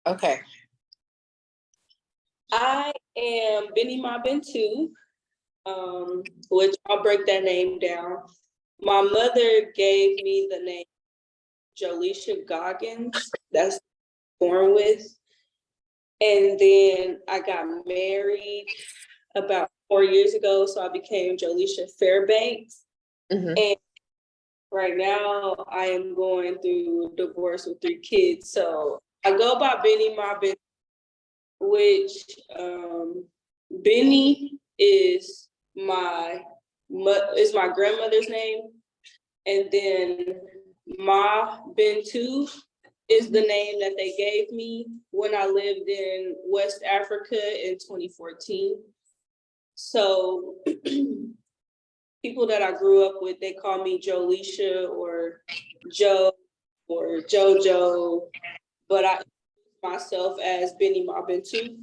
Okay. I am Bennie Bintou, which I'll break that name down. My mother gave me the name Jolisha Goggins. That's born with. And then I got married about 4 years ago, so I became Jolisha Fairbanks. Mm-hmm. And right now I am going through a divorce with 3 kids. So I go by Bennie Bintou, which Bennie is my grandmother's name, and then Ma Bintou is the name that they gave me when I lived in West Africa in 2014. So people that I grew up with, they call me Jolisha or Joe or Jojo, but I myself as Bennie Bintou.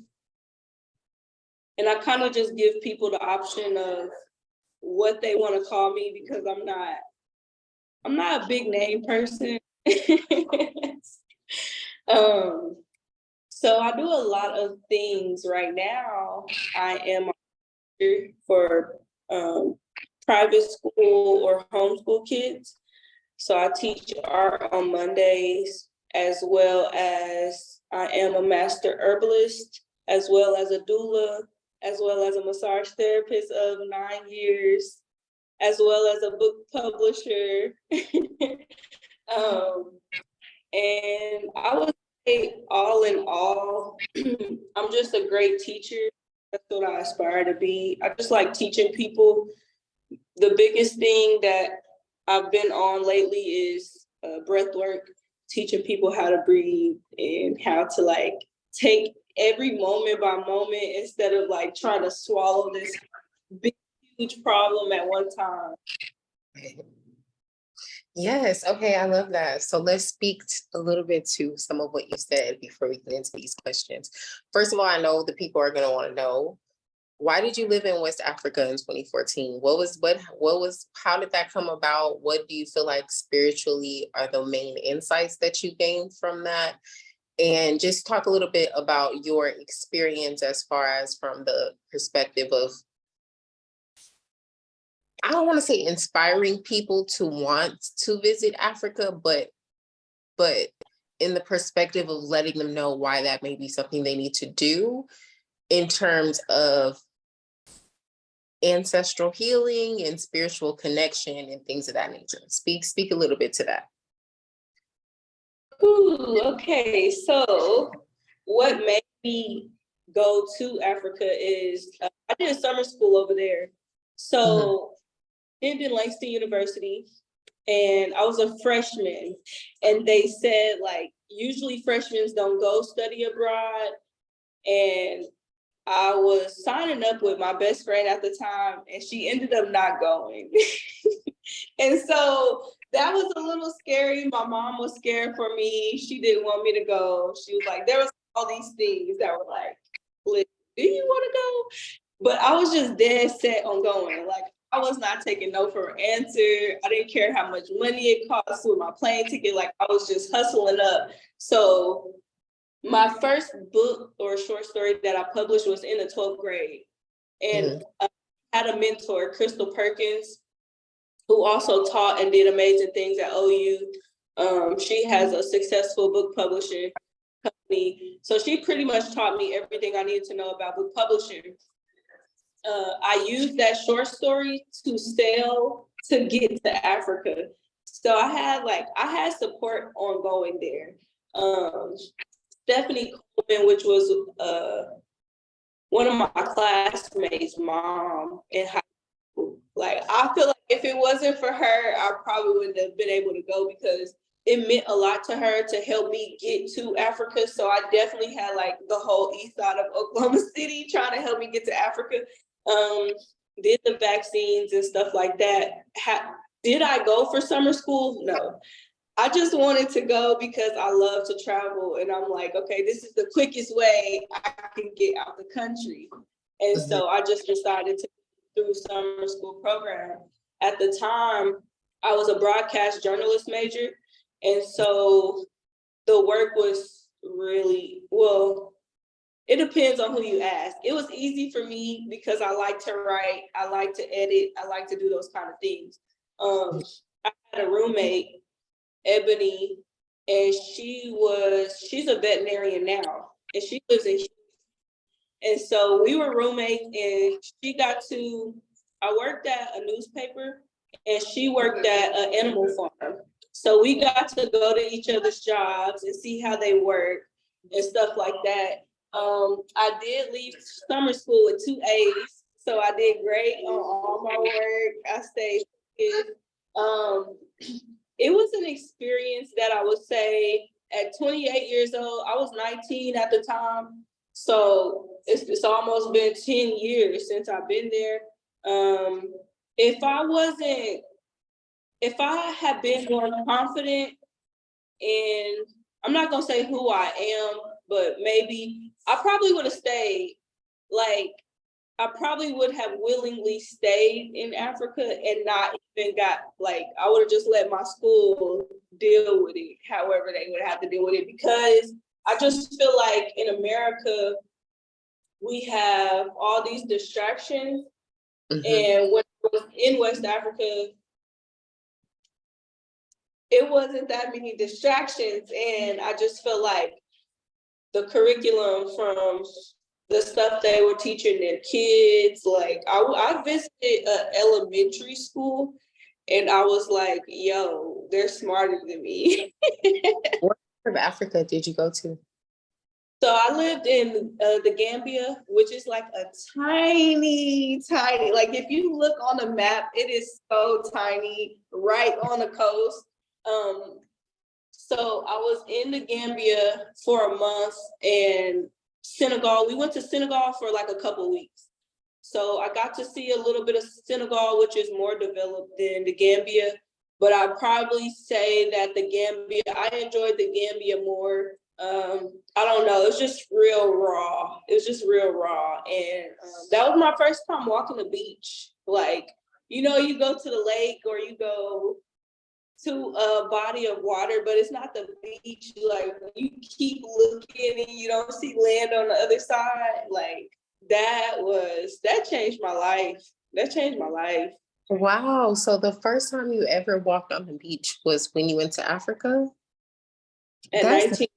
And I kind of just give people the option of what they want to call me, because I'm not a big name person. So I do a lot of things right now. I am a teacher for private school or homeschool kids. So I teach art on Mondays, as well as I am a master herbalist, as well as a doula, as well as a massage therapist of 9 years, as well as a book publisher. And I would say, all in all, I'm just a great teacher. That's what I aspire to be. I just like teaching people. The biggest thing that I've been on lately is breath work, teaching people how to breathe and how to like take every moment by moment instead of like trying to swallow this big, huge problem at one time. Yes. Okay. I love that. So let's speak a little bit to some of what you said before we get into these questions. First of all, I know the people are going to want to know, why did you live in West Africa in 2014? How did that come about? What do you feel like spiritually are the main insights that you gained from that? And just talk a little bit about your experience as far as from the perspective of, I don't want to say inspiring people to want to visit Africa, but in the perspective of letting them know why that may be something they need to do in terms of ancestral healing and spiritual connection and things of that nature. Speak a little bit to that. Ooh, okay. So what made me go to Africa is I did summer school over there. So in Langston University, and I was a freshman, and they said like usually freshmen don't go study abroad, and I was signing up with my best friend at the time, and she ended up not going. And so that was a little scary. My mom was scared for me. She didn't want me to go. She was like, there was all these things that were like, do you want to go? But I was just dead set on going. Like, I was not taking no for an answer. I didn't care how much money it cost with my plane ticket. Like, I was just hustling up. So my first book or short story that I published was in the 12th grade. And I had a mentor, Crystal Perkins, who also taught and did amazing things at OU. She has a successful book publishing company. So she pretty much taught me everything I needed to know about book publishing. I used that short story to sell to get to Africa. So I had support on going there. Stephanie Coleman, which was one of my classmates' mom in high school. Like, I feel like if it wasn't for her, I probably wouldn't have been able to go, because it meant a lot to her to help me get to Africa. So I definitely had like the whole east side of Oklahoma City trying to help me get to Africa. Did the vaccines and stuff like that. Did I go for summer school? No. I just wanted to go because I love to travel, and I'm like, okay, this is the quickest way I can get out the country. And so I just decided to do through summer school program. At the time, I was a broadcast journalist major, and so the work was really, well, it depends on who you ask. It was easy for me because I like to write, I like to edit, I like to do those kind of things. I had a roommate, Ebony, and she's a veterinarian now, and she lives in Houston. And so we were roommates, and I worked at a newspaper, and she worked at an animal farm. So we got to go to each other's jobs and see how they work and stuff like that. I did leave summer school with 2 A's, so I did great on all my work. I stayed focused. It was an experience that I would say at 28 years old, I was 19 at the time. So it's almost been 10 years since I've been there. If I had been more confident in, I'm not gonna say who I am, but maybe I probably would have stayed. Like, I probably would have willingly stayed in Africa and not even I would have just let my school deal with it, however they would have to deal with it, because I just feel like in America, we have all these distractions. And when I was in West Africa, it wasn't that many distractions. And I just feel like the curriculum from the stuff they were teaching their kids, like I visited an elementary school, and I was like, yo, they're smarter than me. What part of Africa did you go to? So I lived in the Gambia, which is like a tiny, like if you look on the map, it is so tiny, right on the coast. So I was in the Gambia for a month, and Senegal, we went to Senegal for like a couple of weeks. So I got to see a little bit of Senegal, which is more developed than the Gambia. But I'd probably say that I enjoyed the Gambia more. I don't know, it's just real raw. It was just real raw. And that was my first time walking the beach. Like, you go to the lake or you go to a body of water, but it's not the beach. Like, you keep looking and you don't see land on the other side. Like, that changed my life. That changed my life. Wow. So the first time you ever walked on the beach was when you went to Africa? At That's 19.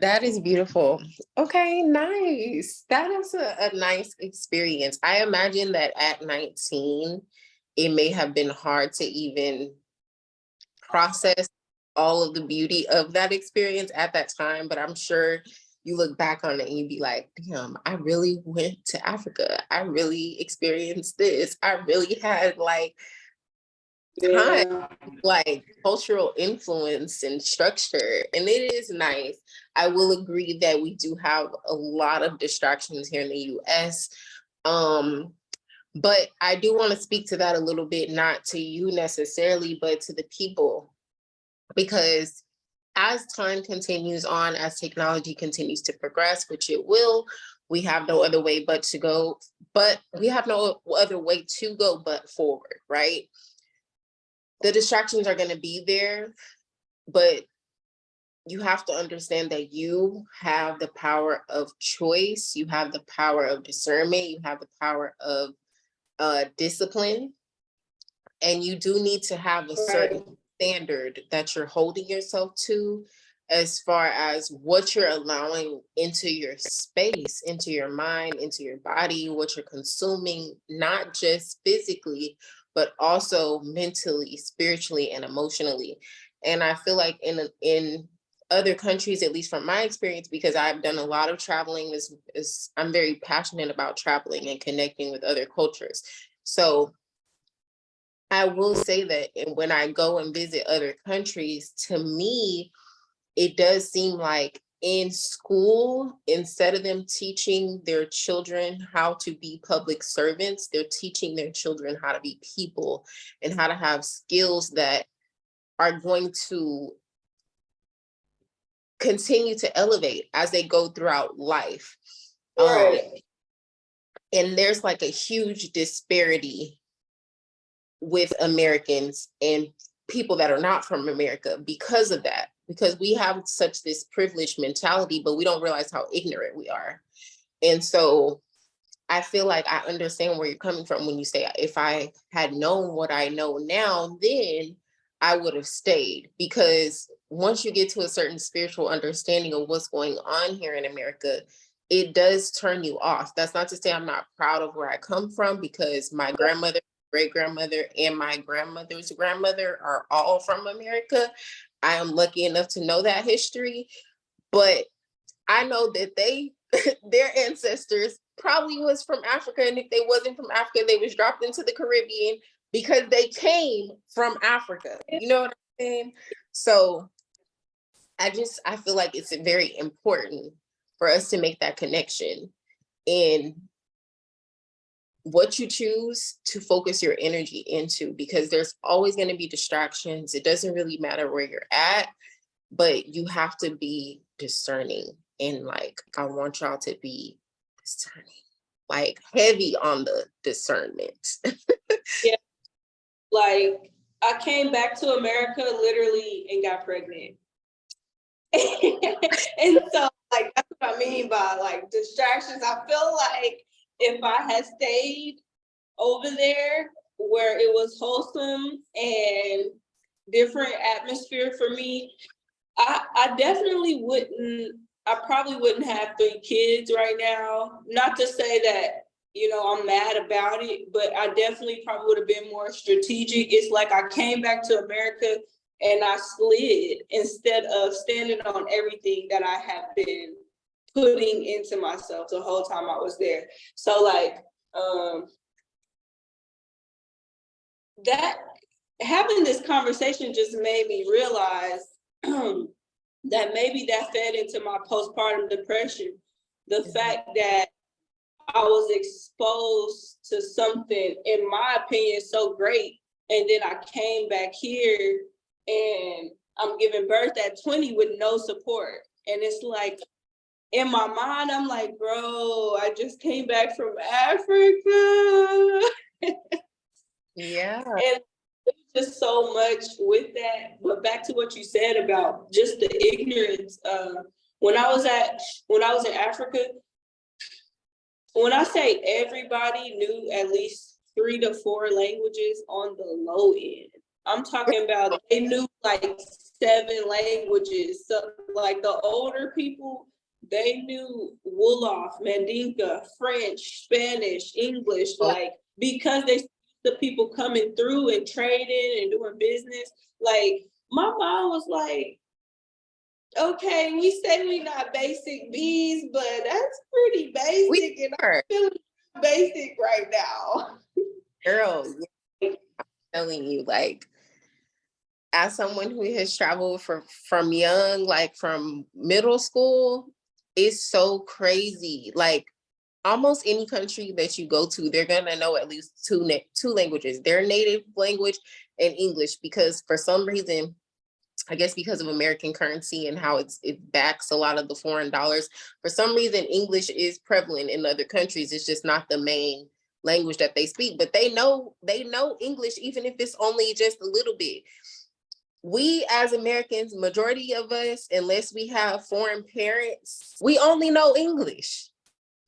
That is beautiful. Okay, nice. That is a nice experience. I imagine that at 19, it may have been hard to even process all of the beauty of that experience at that time, but I'm sure you look back on it and you'd be like, damn, I really went to Africa. I really experienced this. I really had time, like cultural influence and structure. And it is nice. I will agree that we do have a lot of distractions here in the US. But I do want to speak to that a little bit, not to you necessarily, but to the people. Because as time continues on, as technology continues to progress, which it will, we have no other way but to go, but we have no other way to go but forward, right? The distractions are going to be there, but you have to understand that you have the power of choice, you have the power of discernment, you have the power of discipline, and you do need to have a certain standard that you're holding yourself to as far as what you're allowing into your space, into your mind, into your body, what you're consuming, not just physically, but also mentally, spiritually, and emotionally. And I feel like in other countries, at least from my experience, because I've done a lot of traveling, I'm very passionate about traveling and connecting with other cultures. So I will say that when I go and visit other countries, to me, it does seem like in school, instead of them teaching their children how to be public servants, they're teaching their children how to be people and how to have skills that are going to continue to elevate as they go throughout life. Right. And there's like a huge disparity with Americans and people that are not from America because of that, because we have such this privileged mentality, but we don't realize how ignorant we are. And so I feel like I understand where you're coming from when you say, if I had known what I know now, then I would have stayed. Because once you get to a certain spiritual understanding of what's going on here in America, it does turn you off. That's not to say I'm not proud of where I come from, because my grandmother, great grandmother, and my grandmother's grandmother are all from America. I am lucky enough to know that history, but I know that their ancestors probably was from Africa. And if they wasn't from Africa, they was dropped into the Caribbean because they came from Africa. You know what I'm saying? So I feel like it's very important for us to make that connection. And what you choose to focus your energy into, because there's always going to be distractions. It doesn't really matter where you're at, but you have to be discerning. And like, I want y'all to be discerning, like heavy on the discernment. Yeah, like I came back to America literally and got pregnant. And so like that's what I mean by like distractions. I feel like if I had stayed over there where it was wholesome and different atmosphere for me, I definitely wouldn't, I probably wouldn't have 3 kids right now. Not to say that, you know, I'm mad about it, but I definitely probably would have been more strategic. It's like I came back to America and I slid instead of standing on everything that I have been putting into myself the whole time I was there. So like, that having this conversation just made me realize that maybe that fed into my postpartum depression. The fact that I was exposed to something, in my opinion, so great. And then I came back here and I'm giving birth at 20 with no support. And it's like, in my mind, I'm like, bro, I just came back from Africa. Yeah. And just so much with that. But back to what you said about just the ignorance. When I was in Africa, when I say everybody knew at least 3 to 4 languages on the low end, I'm talking about they knew like 7 languages. So like the older people, they knew Wolof, Mandinka, French, Spanish, English, like because they the people coming through and trading and doing business. Like my mom was like, okay, we say we not basic bees, but that's pretty basic, and I'm feeling basic right now. Girl, I'm telling you, like, as someone who has traveled from young, like from middle school, it's so crazy. Like almost any country that you go to, they're gonna know at least two languages, their native language and English, because for some reason, I guess because of American currency and how it backs a lot of the foreign dollars, for some reason, English is prevalent in other countries. It's just not the main language that they speak, but they know English, even if it's only just a little bit. We as Americans, majority of us, unless we have foreign parents, we only know English.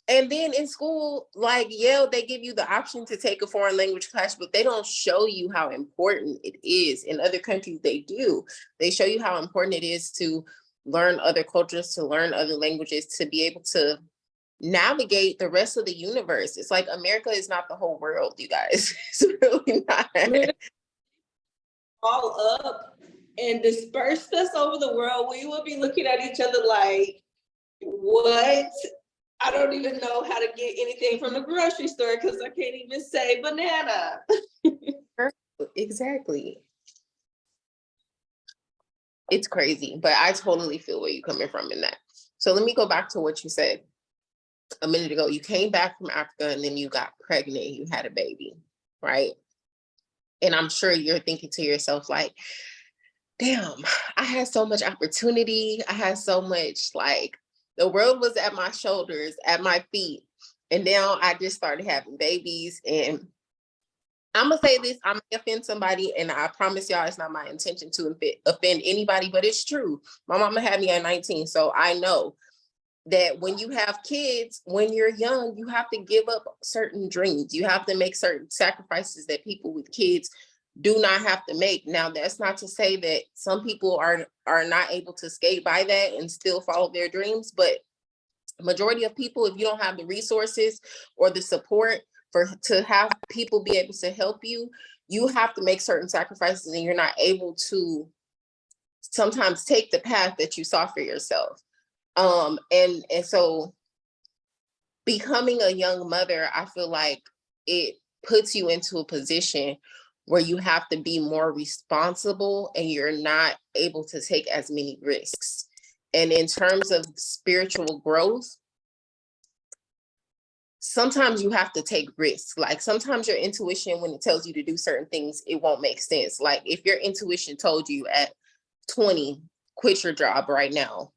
And then in school, like Yale, they give you the option to take a foreign language class, but they don't show you how important it is. In other countries, they do. They show you how important it is to learn other cultures, to learn other languages, to be able to navigate the rest of the universe. It's like America is not the whole world, you guys. It's really not. All up and dispersed us over the world, we would be looking at each other like, what? I don't even know how to get anything from the grocery store because I can't even say banana. Exactly. It's crazy, but I totally feel where you're coming from in that. So let me go back to what you said a minute ago. You came back from Africa and then you got pregnant, you had a baby, right? And I'm sure you're thinking to yourself like, damn, I had so much opportunity. I had so much, like, the world was at my shoulders, at my feet. And now I just started having babies. And I'm gonna say this, I'm gonna offend somebody, and I promise y'all it's not my intention to offend anybody, but it's true. My mama had me at 19, so I know that when you have kids, when you're young, you have to give up certain dreams. You have to make certain sacrifices that people with kids do not have to make. Now, that's not to say that some people are not able to skate by that and still follow their dreams, but majority of people, if you don't have the resources or the support to have people be able to help you, you have to make certain sacrifices, and you're not able to sometimes take the path that you saw for yourself. And so becoming a young mother, I feel like it puts you into a position where you have to be more responsible, and you're not able to take as many risks. And in terms of spiritual growth, sometimes you have to take risks. Like sometimes your intuition, when it tells you to do certain things, it won't make sense. Like if your intuition told you at 20, quit your job right now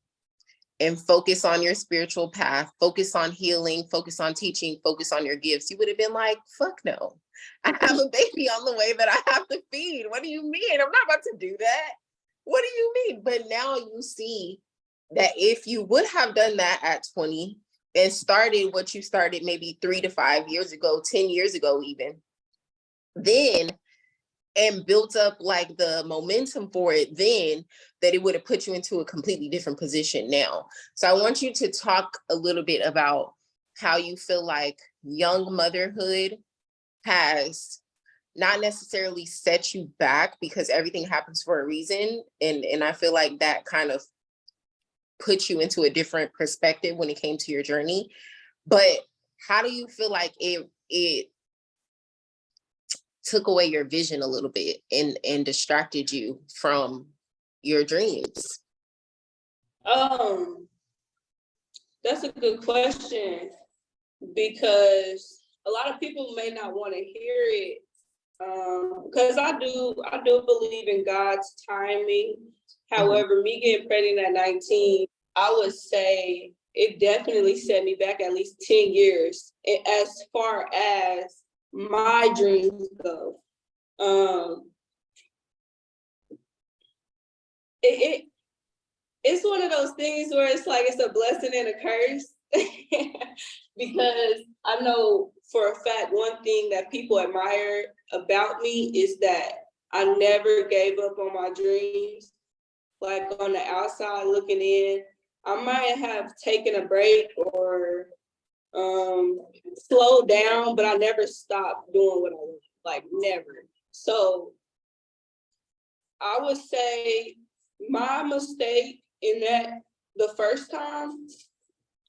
and focus on your spiritual path, focus on healing, focus on teaching, focus on your gifts, you would have been like, fuck no. I have a baby on the way that I have to feed. What do you mean? I'm not about to do that. What do you mean? But now you see that if you would have done that at 20 and started what you started maybe 3 to 5 years ago, 10 years ago even, then, and built up like the momentum for it then, that it would have put you into a completely different position now. So I want you to talk a little bit about how you feel like young motherhood has not necessarily set you back, because everything happens for a reason. And I feel like that kind of put you into a different perspective when it came to your journey. But how do you feel like it took away your vision a little bit and distracted you from your dreams? That's a good question, because a lot of people may not want to hear it. Because I do believe in God's timing. However, me getting pregnant at 19, I would say it definitely set me back at least 10 years as far as my dreams go. It's one of those things where it's like it's a blessing and a curse. Because I know for a fact, one thing that people admire about me is that I never gave up on my dreams. Like on the outside looking in, I might have taken a break or slowed down, but I never stopped doing what I wanted, like never. So I would say my mistake in that the first time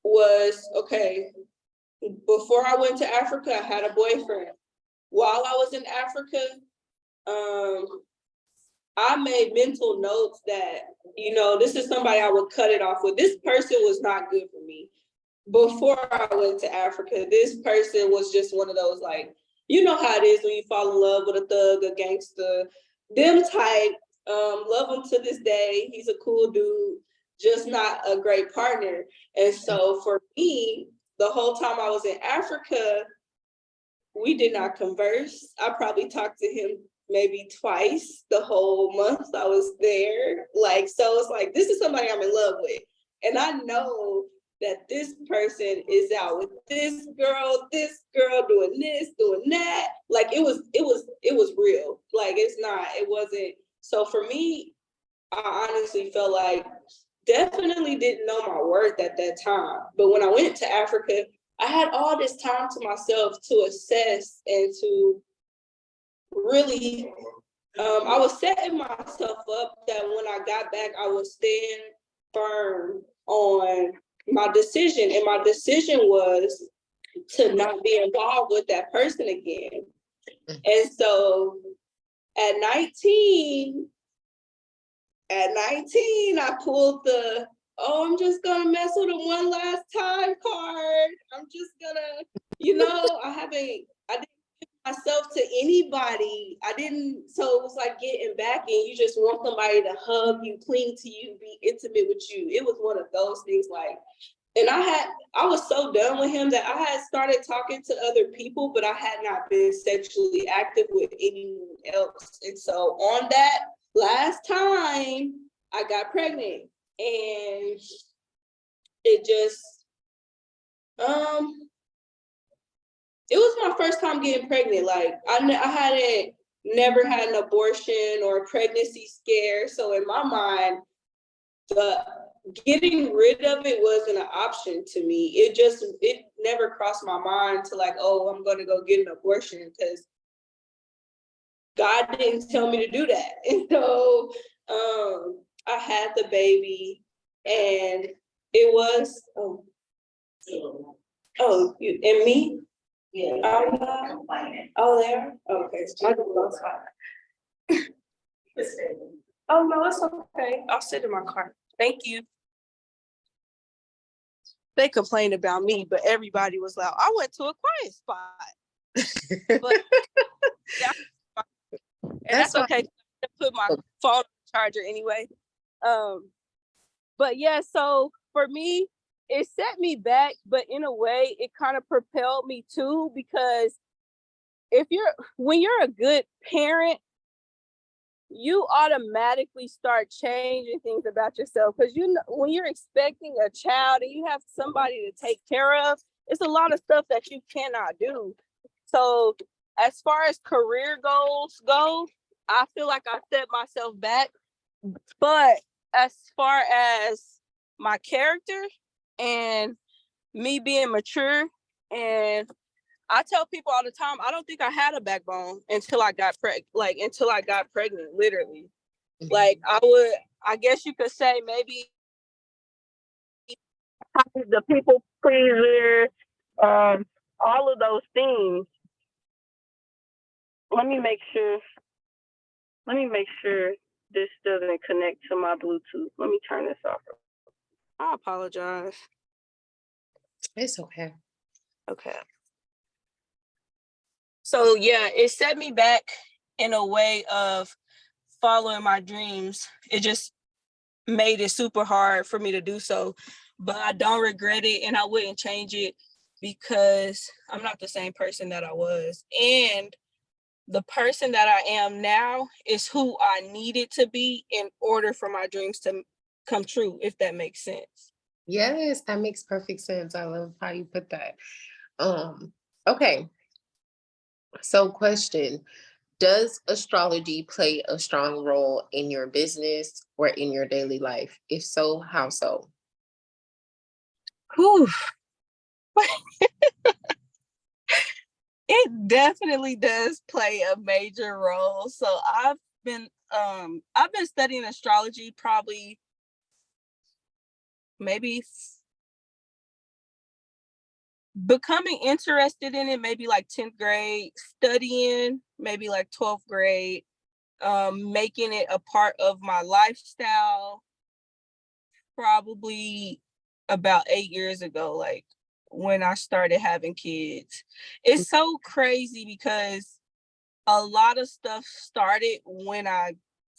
was, okay, before I went to Africa, I had a boyfriend. While I was in Africa, I made mental notes that, this is somebody I would cut it off with. This person was not good for me. Before I went to Africa, this person was just one of those, like, you know how it is when you fall in love with a thug, a gangster, them type. Love him to this day. He's a cool dude, just not a great partner. And so for me, the whole time I was in Africa, we did not converse. I probably talked to him maybe twice the whole month I was there. Like, so it's like, this is somebody I'm in love with. And I know that this person is out with this girl doing this, doing that. Like it was real. Like it wasn't. So for me, I honestly felt like definitely didn't know my worth at that time. But when I went to Africa, I had all this time to myself to assess and to really, I was setting myself up that when I got back, I would stand firm on my decision. And my decision was to not be involved with that person again. And so at 19, I pulled the, I'm just gonna mess with him one last time card. I'm just gonna, I didn't give myself to anybody. So it was like getting back and you just want somebody to hug you, cling to you, be intimate with you. It was one of those things like, And I was so done with him that I had started talking to other people, but I had not been sexually active with anyone else. And so on that last time, I got pregnant, and it just, it was my first time getting pregnant. Like I hadn't never had an abortion or a pregnancy scare. So in my mind, the getting rid of it wasn't an option to me. It never crossed my mind to like, oh, I'm gonna go get an abortion, because God didn't tell me to do that. And so I had the baby, and it was you and me. Yeah. Oh, there. Okay. Oh no, it's okay. I'll sit in my car. Thank you. They complained about me, but everybody was loud. I went to a quiet spot. But yeah, and that's okay. I put my phone on the charger anyway. But yeah, so for me, it set me back, but in a way, it kind of propelled me too, because when you're a good parent, you automatically start changing things about yourself, because when you're expecting a child and you have somebody to take care of, it's a lot of stuff that you cannot do. So as far as career goals go, I feel like I set myself back. But as far as my character and me being mature, and I tell people all the time, I don't think I had a backbone until I got pregnant, literally. Mm-hmm. Like I guess you could say maybe the people pleaser, all of those things. Let me make sure this doesn't connect to my Bluetooth. Let me turn this off. I apologize. It's okay. Okay. So yeah, it set me back in a way of following my dreams. It just made it super hard for me to do so, but I don't regret it, and I wouldn't change it, because I'm not the same person that I was. And the person that I am now is who I needed to be in order for my dreams to come true, if that makes sense. Yes, that makes perfect sense. I love how you put that. Okay. So question, does astrology play a strong role in your business or in your daily life? If so, how so? Whew. It definitely does play a major role. So I've been studying astrology probably maybe becoming interested in it maybe like 10th grade, studying maybe like 12th grade, making it a part of my lifestyle probably about 8 years ago, like when I started having kids. It's so crazy because a lot of stuff started when I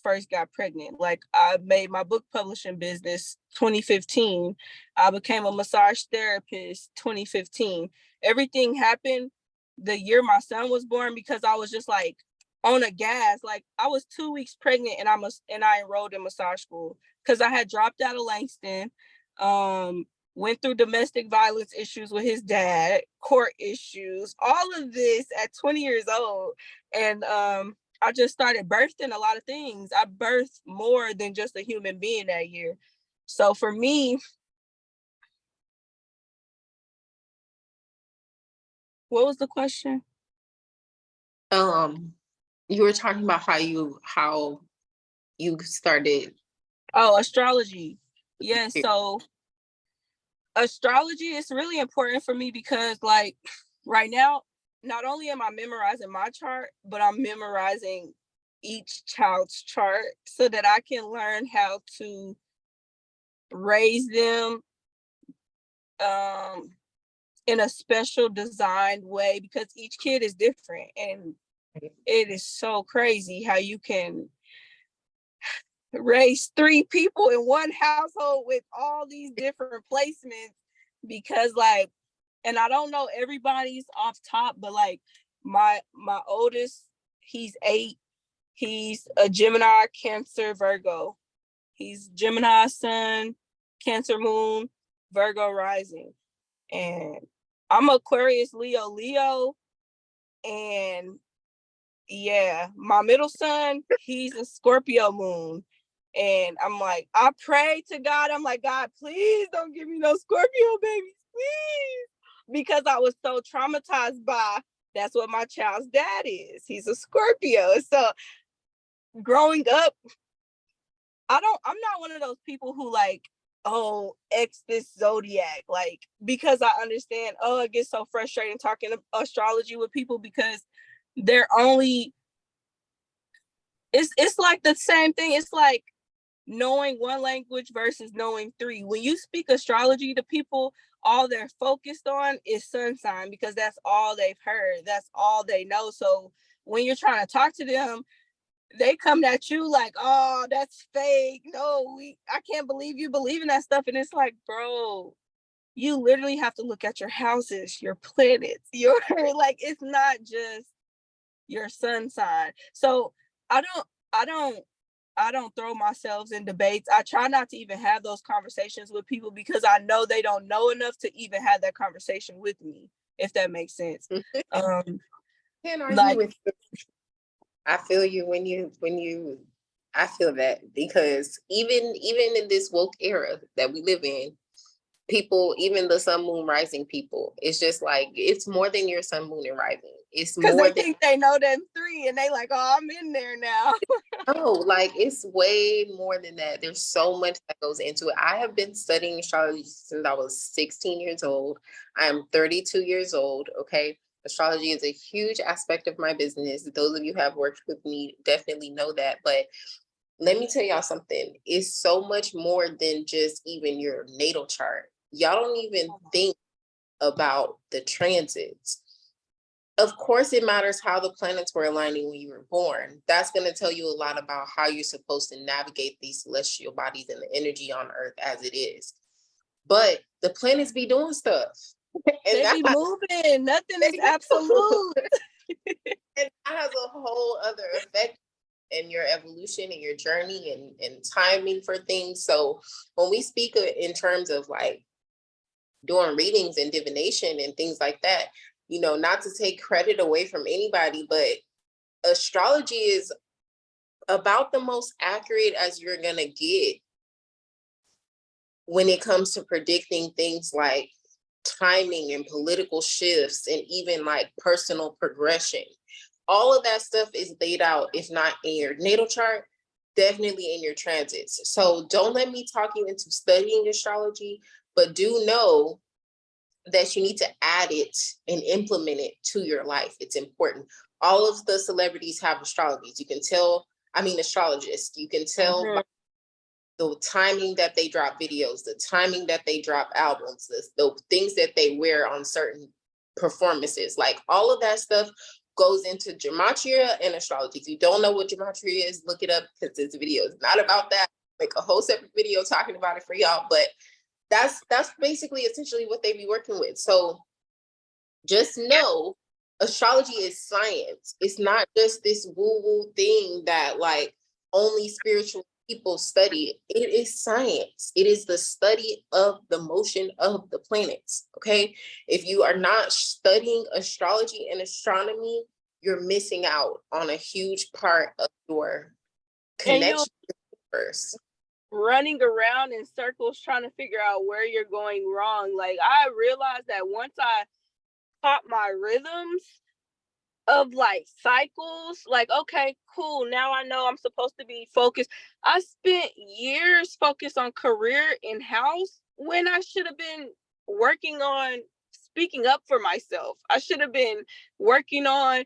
first got pregnant. Like I made my book publishing business 2015. I became a massage therapist 2015. Everything happened the year my son was born, because I was just like on a gas. Like I was 2 weeks pregnant and I enrolled in massage school because I had dropped out of Langston. Went through domestic violence issues with his dad, court issues, all of this at 20 years old. And I just started birthing a lot of things. I birthed more than just a human being that year. So for me, what was the question? You were talking about how you started. Oh, astrology. Yeah, so astrology is really important for me because like right now, not only am I memorizing my chart, but I'm memorizing each child's chart so that I can learn how to raise them in a special designed way, because each kid is different. And it is so crazy how you can raise 3 people in one household with all these different placements because like, and I don't know everybody's off top, but like my oldest, he's 8. He's a Gemini, Cancer, Virgo. He's Gemini sun, Cancer moon, Virgo rising. And I'm Aquarius, Leo. And yeah, my middle son, he's a Scorpio moon. And I'm like, I pray to God. I'm like, God, please don't give me no Scorpio babies, please. Because I was so traumatized by, that's what my child's dad is. He's a Scorpio. So growing up, I'm not one of those people who like, oh, X this zodiac, like, because I understand, oh, it gets so frustrating talking astrology with people because they're only, it's like the same thing. It's like knowing one language versus knowing 3. When you speak astrology to people, all they're focused on is sun sign because that's all they've heard. That's all they know. So when you're trying to talk to them, they come at you like, oh, that's fake. No, I can't believe you believe in that stuff. And it's like, bro, you literally have to look at your houses, your planets, your like, it's not just your sun sign. So I don't throw myself in debates. I try not to even have those conversations with people because I know they don't know enough to even have that conversation with me, if that makes sense. Can't argue with you. I feel you when you I feel that because even in this woke era that we live in, people, even the sun moon rising people, it's just like it's more than your sun moon and rising. It's because more they than think they know them 3 and they like, oh, I'm in there now. no, like it's way more than that. There's so much that goes into it. I have been studying astrology since I was 16 years old. I am 32 years old. Okay. Astrology is a huge aspect of my business. Those of you who have worked with me definitely know that. But let me tell y'all something. It's so much more than just even your natal chart. Y'all don't even think about the transits. Of course, it matters how the planets were aligning when you were born. That's going to tell you a lot about how you're supposed to navigate these celestial bodies and the energy on Earth as it is. But the planets be doing stuff. And they be moving. Nothing is absolute. And that has a whole other effect in your evolution and your journey and timing for things. So when we speak in terms of like doing readings and divination and things like that, you know, not to take credit away from anybody, but astrology is about the most accurate as you're going to get when it comes to predicting things like timing and political shifts and even like personal progression. All of that stuff is laid out, if not in your natal chart, definitely in your transits. So don't let me talk you into studying astrology, but do know that you need to add it and implement it to your life. It's important. All of the celebrities have astrologies. You can tell, astrologists, you can tell by the timing that they drop videos, the timing that they drop albums, the things that they wear on certain performances, like all of that stuff goes into gematria and astrology. If you don't know what gematria is, look it up because this video is not about that. Make a whole separate video talking about it for y'all, but that's basically essentially what they be working with. So just know astrology is science. It's not just this woo-woo thing that like only spiritual people study. It is science. It is the study of the motion of the planets. Okay. If you are not studying astrology and astronomy, you're missing out on a huge part of your connection to the universe. Running around in circles trying to figure out where you're going wrong. Like I realized that once I caught my rhythms of like cycles, like, okay, cool, now I know I'm supposed to be focused. I spent years focused on career in house when I should have been working on speaking up for myself. I should have been working on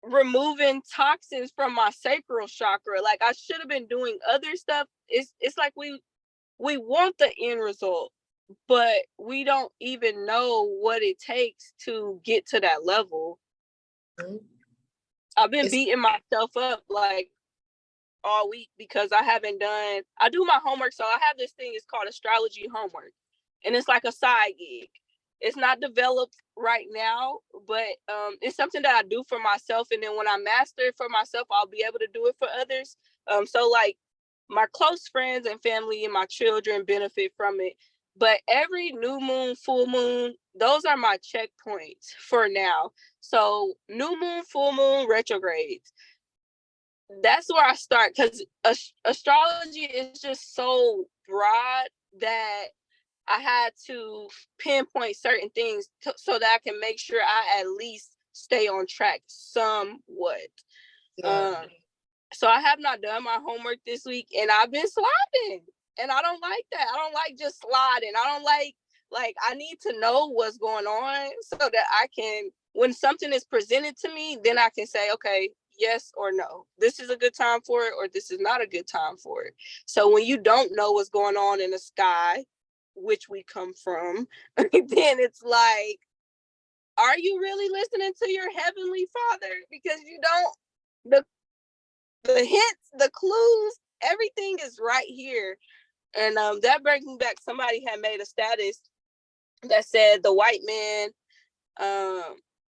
removing toxins from my sacral chakra. Like I should have been doing other stuff. It's like we want the end result, but we don't even know what it takes to get to that level. Mm-hmm. I've been beating myself up like all week because I do my homework. So I have this thing, it's called astrology homework. and it's like a side gig. It's not developed right now, but it's something that I do for myself. And then when I master it for myself, I'll be able to do it for others. So like my close friends and family and my children benefit from it. But every new moon, full moon, those are my checkpoints for now. So new moon, full moon, retrogrades. That's where I start, because astrology is just so broad that I had to pinpoint certain things so that I can make sure I at least stay on track somewhat. Yeah. So I have not done my homework this week, and I've been sliding, and I don't like that. I don't like just sliding. I don't like I need to know what's going on so that I can, when something is presented to me, then I can say, okay, yes or no. This is a good time for it, or this is not a good time for it. So when you don't know what's going on in the sky, which we come from, then it's like, are you really listening to your heavenly Father? Because you don't, the hints, the clues, everything is right here. And that brings me back. Somebody had made a status that said the white man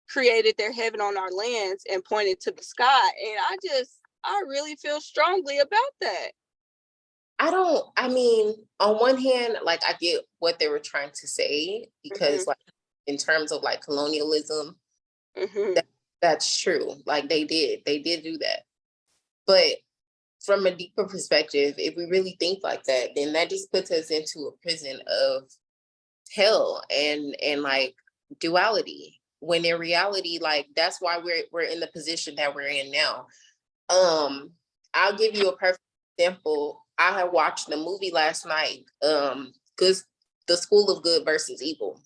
created their heaven on our lands and pointed to the sky. And I really feel strongly about that. I mean, on one hand, like I get what they were trying to say, because like in terms of like colonialism, that's true. Like they did do that. But from a deeper perspective, if we really think like that, then that just puts us into a prison of hell and like duality. When in reality, like that's why we're in the position that we're in now. I'll give you a perfect example. I had watched the movie last night, The School of Good versus Evil.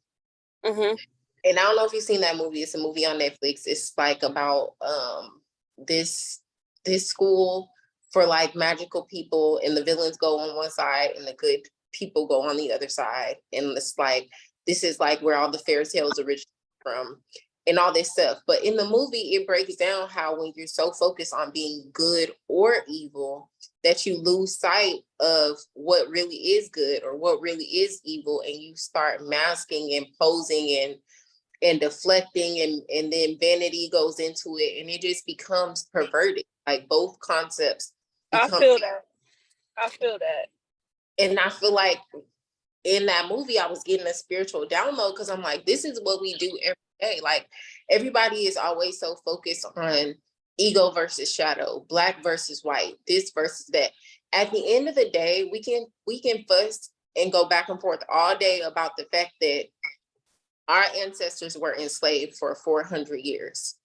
And I don't know if you've seen that movie. It's a movie on Netflix. It's like about this school for like magical people, and the villains go on one side and the good people go on the other side. And it's like, this is like where all the fairy tales originate from and all this stuff. But in the movie, it breaks down how when you're so focused on being good or evil, that you lose sight of what really is good or what really is evil, and you start masking and posing and deflecting, and then vanity goes into it, and it just becomes perverted. Like both concepts become. I feel that. And I feel like in that movie, I was getting a spiritual download, because I'm like, this is what we do every day. Like everybody is always so focused on ego versus shadow, black versus white, this versus that. At the end of the day, we can fuss and go back and forth all day about the fact that our ancestors were enslaved for 400 years,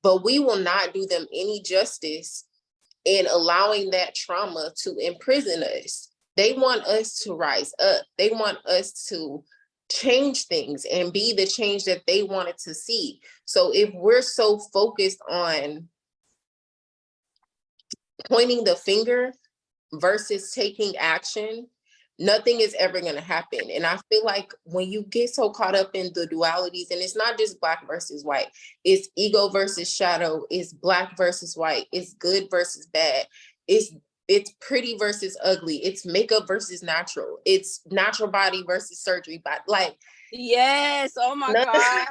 but we will not do them any justice in allowing that trauma to imprison us. They want us to rise up. They want us to change things and be the change that they wanted to see. So if we're so focused on pointing the finger versus taking action, nothing is ever going to happen. And I feel like when you get so caught up in the dualities, and it's not just black versus white, it's ego versus shadow, it's black versus white, it's good versus bad, it's pretty versus ugly, it's makeup versus natural, it's natural body versus surgery body. Like, yes, oh my gosh,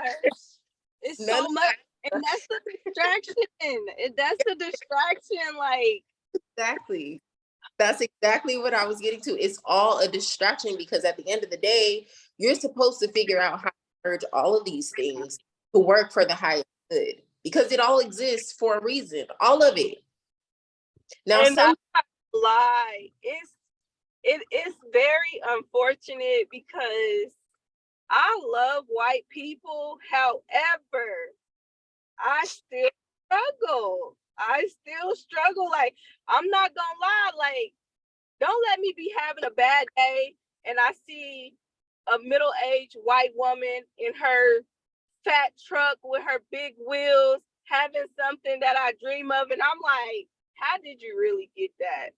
it's so much. And that's the distraction. That's the distraction. Like, exactly. That's exactly what I was getting to. It's all a distraction, because at the end of the day, you're supposed to figure out how to merge all of these things to work for the highest good, because it all exists for a reason, all of it. Now, and I'm not gonna lie, it's very unfortunate, because I love white people. However, I still struggle. Like, I'm not gonna lie, like, don't let me be having a bad day and I see a middle-aged white woman in her fat truck with her big wheels having something that I dream of, and I'm like, how did you really get that?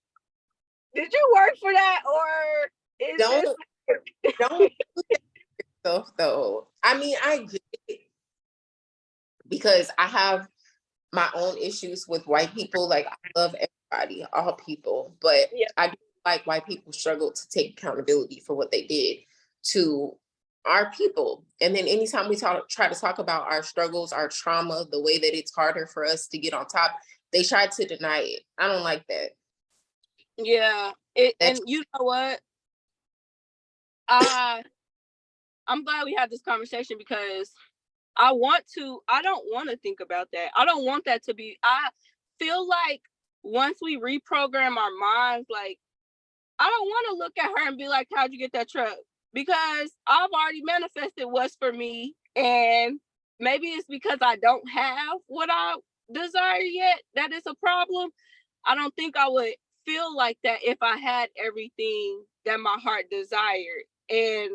Did you work for that, or is don't do that stuff though. I mean, I get it, because I have my own issues with white people. Like, I love everybody, all people, but Yeah. I do like white people struggle to take accountability for what they did. to our people. And then anytime we try to talk about our struggles, our trauma, the way that it's harder for us to get on top, they try to deny it. I don't like that. Yeah. And you know what? I'm glad we had this conversation because I don't want to think about that. I don't want that to be, I feel like once we reprogram our minds, like, I don't want to look at her and be like, how'd you get that truck? Because I've already manifested what's for me. And maybe it's because I don't have what I desire yet. That is a problem. I don't think I would feel like that if I had everything that my heart desired. And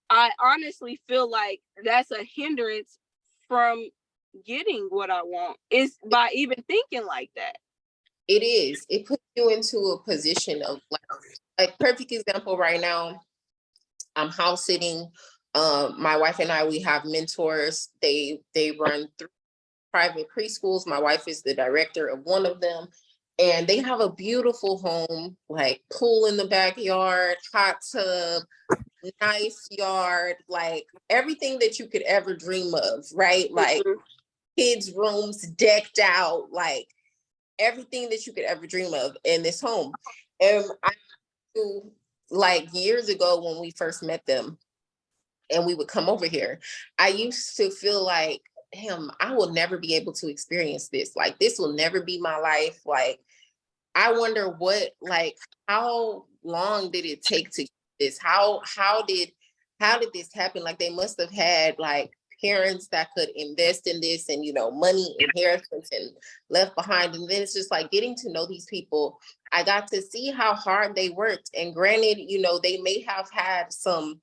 I honestly feel like that's a hindrance from getting what I want, is by even thinking like that. It is. It puts you into a position of like perfect example right now. I'm house sitting. My wife and I, we have mentors. They run 3 private preschools. My wife is the director of one of them. And they have a beautiful home, like pool in the backyard, hot tub, nice yard, like everything that you could ever dream of, right? Like kids' rooms decked out, like everything that you could ever dream of in this home. And I knew, like years ago when we first met them and we would come over here, I used to feel like, damn, I will never be able to experience this. Like, this will never be my life. Like, I wonder how long did it take to get this? How did this happen? Like, they must have had like parents that could invest in this and, money, inheritance, and left behind. And then it's just like getting to know these people. I got to see how hard they worked. And granted, they may have had some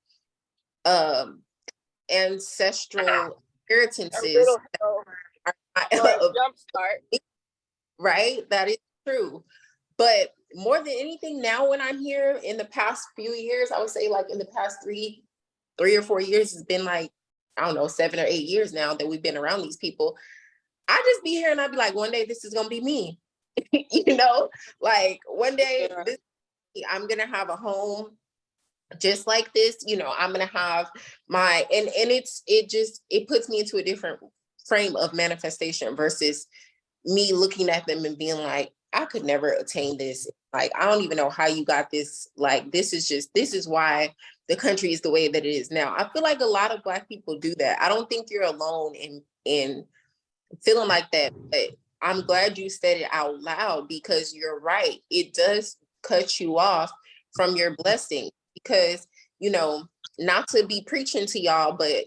ancestral inheritances. Jump start. Right? That is true. But more than anything, now when I'm here in the past few years, I would say like in the past three or 4 years, it's been like, I don't know, 7 or 8 years now that we've been around these people. I just be here and I'd be like, one day this is gonna be me. Like one day I'm gonna have a home just like this. I'm gonna have my and it puts me into a different frame of manifestation versus me looking at them and being like, I could never attain this. Like, I don't even know how you got this. Like, this is why the country is the way that it is now. I feel like a lot of Black people do that. I don't think you're alone in feeling like that, but I'm glad you said it out loud because you're right. It does cut you off from your blessing because, not to be preaching to y'all, but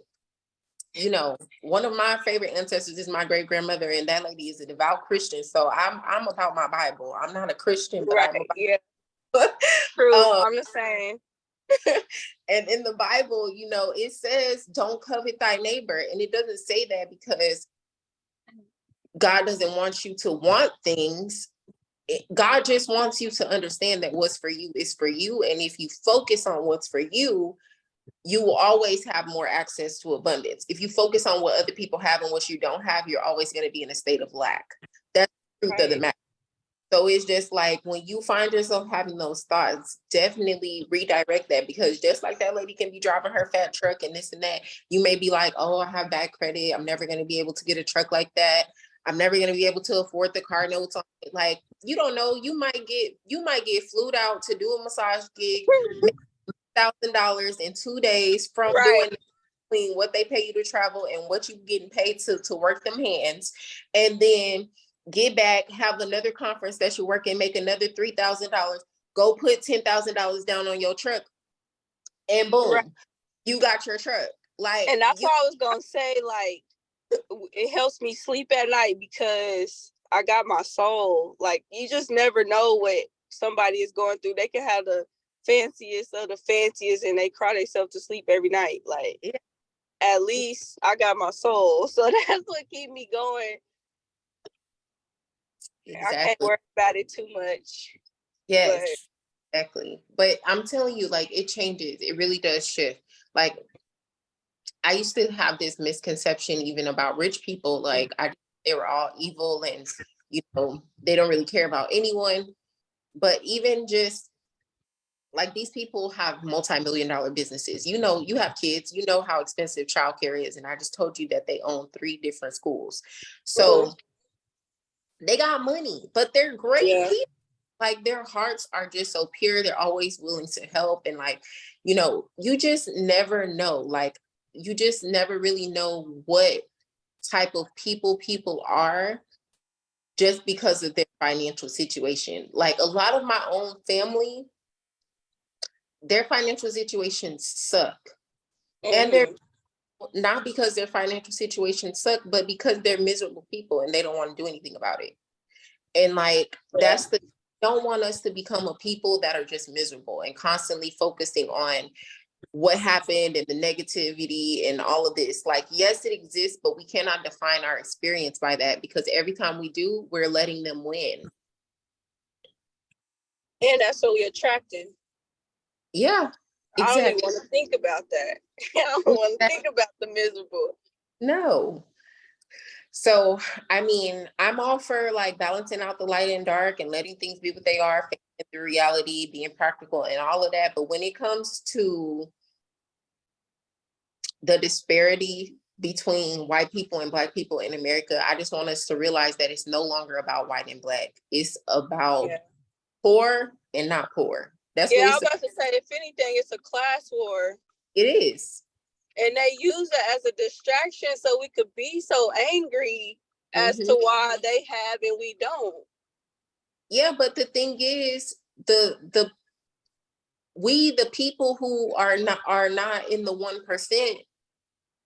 one of my favorite ancestors is my great grandmother, and that lady is a devout Christian. So I'm about my Bible. I'm not a Christian, but I'm about True. I'm the same. And in the Bible, it says, don't covet thy neighbor. And it doesn't say that because God doesn't want you to want things. God just wants you to understand that what's for you is for you. And if you focus on what's for you, you will always have more access to abundance. If you focus on what other people have and what you don't have, you're always going to be in a state of lack. That's the truth of the matter. So it's just like when you find yourself having those thoughts, definitely redirect that, because just like that lady can be driving her fat truck and this and that, you may be like, oh, I have bad credit. I'm never going to be able to get a truck like that. I'm never going to be able to afford the car notes on it. Like, you don't know, you might get flued out to do a massage gig, $1,000 in 2 days from doing what they pay you to travel and what you getting paid to work them hands, and then get back, have another conference that you work and make another $3,000. Go put $10,000 down on your truck, and boom, you got your truck. Like, and that's what I was gonna say. Like, it helps me sleep at night because I got my soul. Like, you just never know what somebody is going through. They can have the fanciest of the fanciest and they cry themselves to sleep every night. Like, at least I got my soul. So that's what keep me going. Exactly. I can't worry about it too much. Yes, exactly. But I'm telling you, like, it changes. It really does shift. Like, I used to have this misconception even about rich people. Like, they were all evil and, they don't really care about anyone. But even just Like these people have multi-million-dollar businesses. You know, you have kids, you know how expensive childcare is. And I just told you that they own 3 different schools. So they got money, but they're great Yeah. people. Like their hearts are just so pure. They're always willing to help. And like, you know, you just never know. Like you just never really know what type of people are just because of their financial situation. Like a lot of my own family, their financial situations suck. And they're not because their financial situations suck, but because they're miserable people and they don't want to do anything about it. And like, that's the, don't want us to become a people that are just miserable and constantly focusing on what happened and the negativity and all of this. Like, yes, it exists, but we cannot define our experience by that because every time we do, we're letting them win. And that's what we attracted. Yeah, I don't even exactly. want to think about that. I don't want to think about the miserable. No. So, I mean, I'm all for like balancing out the light and dark and letting things be what they are, facing through reality, being practical and all of that. But when it comes to the disparity between white people and Black people in America, I just want us to realize that it's no longer about white and Black. It's about poor and not poor. That's what I was it's about to say, if anything, it's a class war. it is. And they use it as a distraction so we could be so angry as to why they have and we don't. Yeah, but the thing is, we the people who are not in the 1%,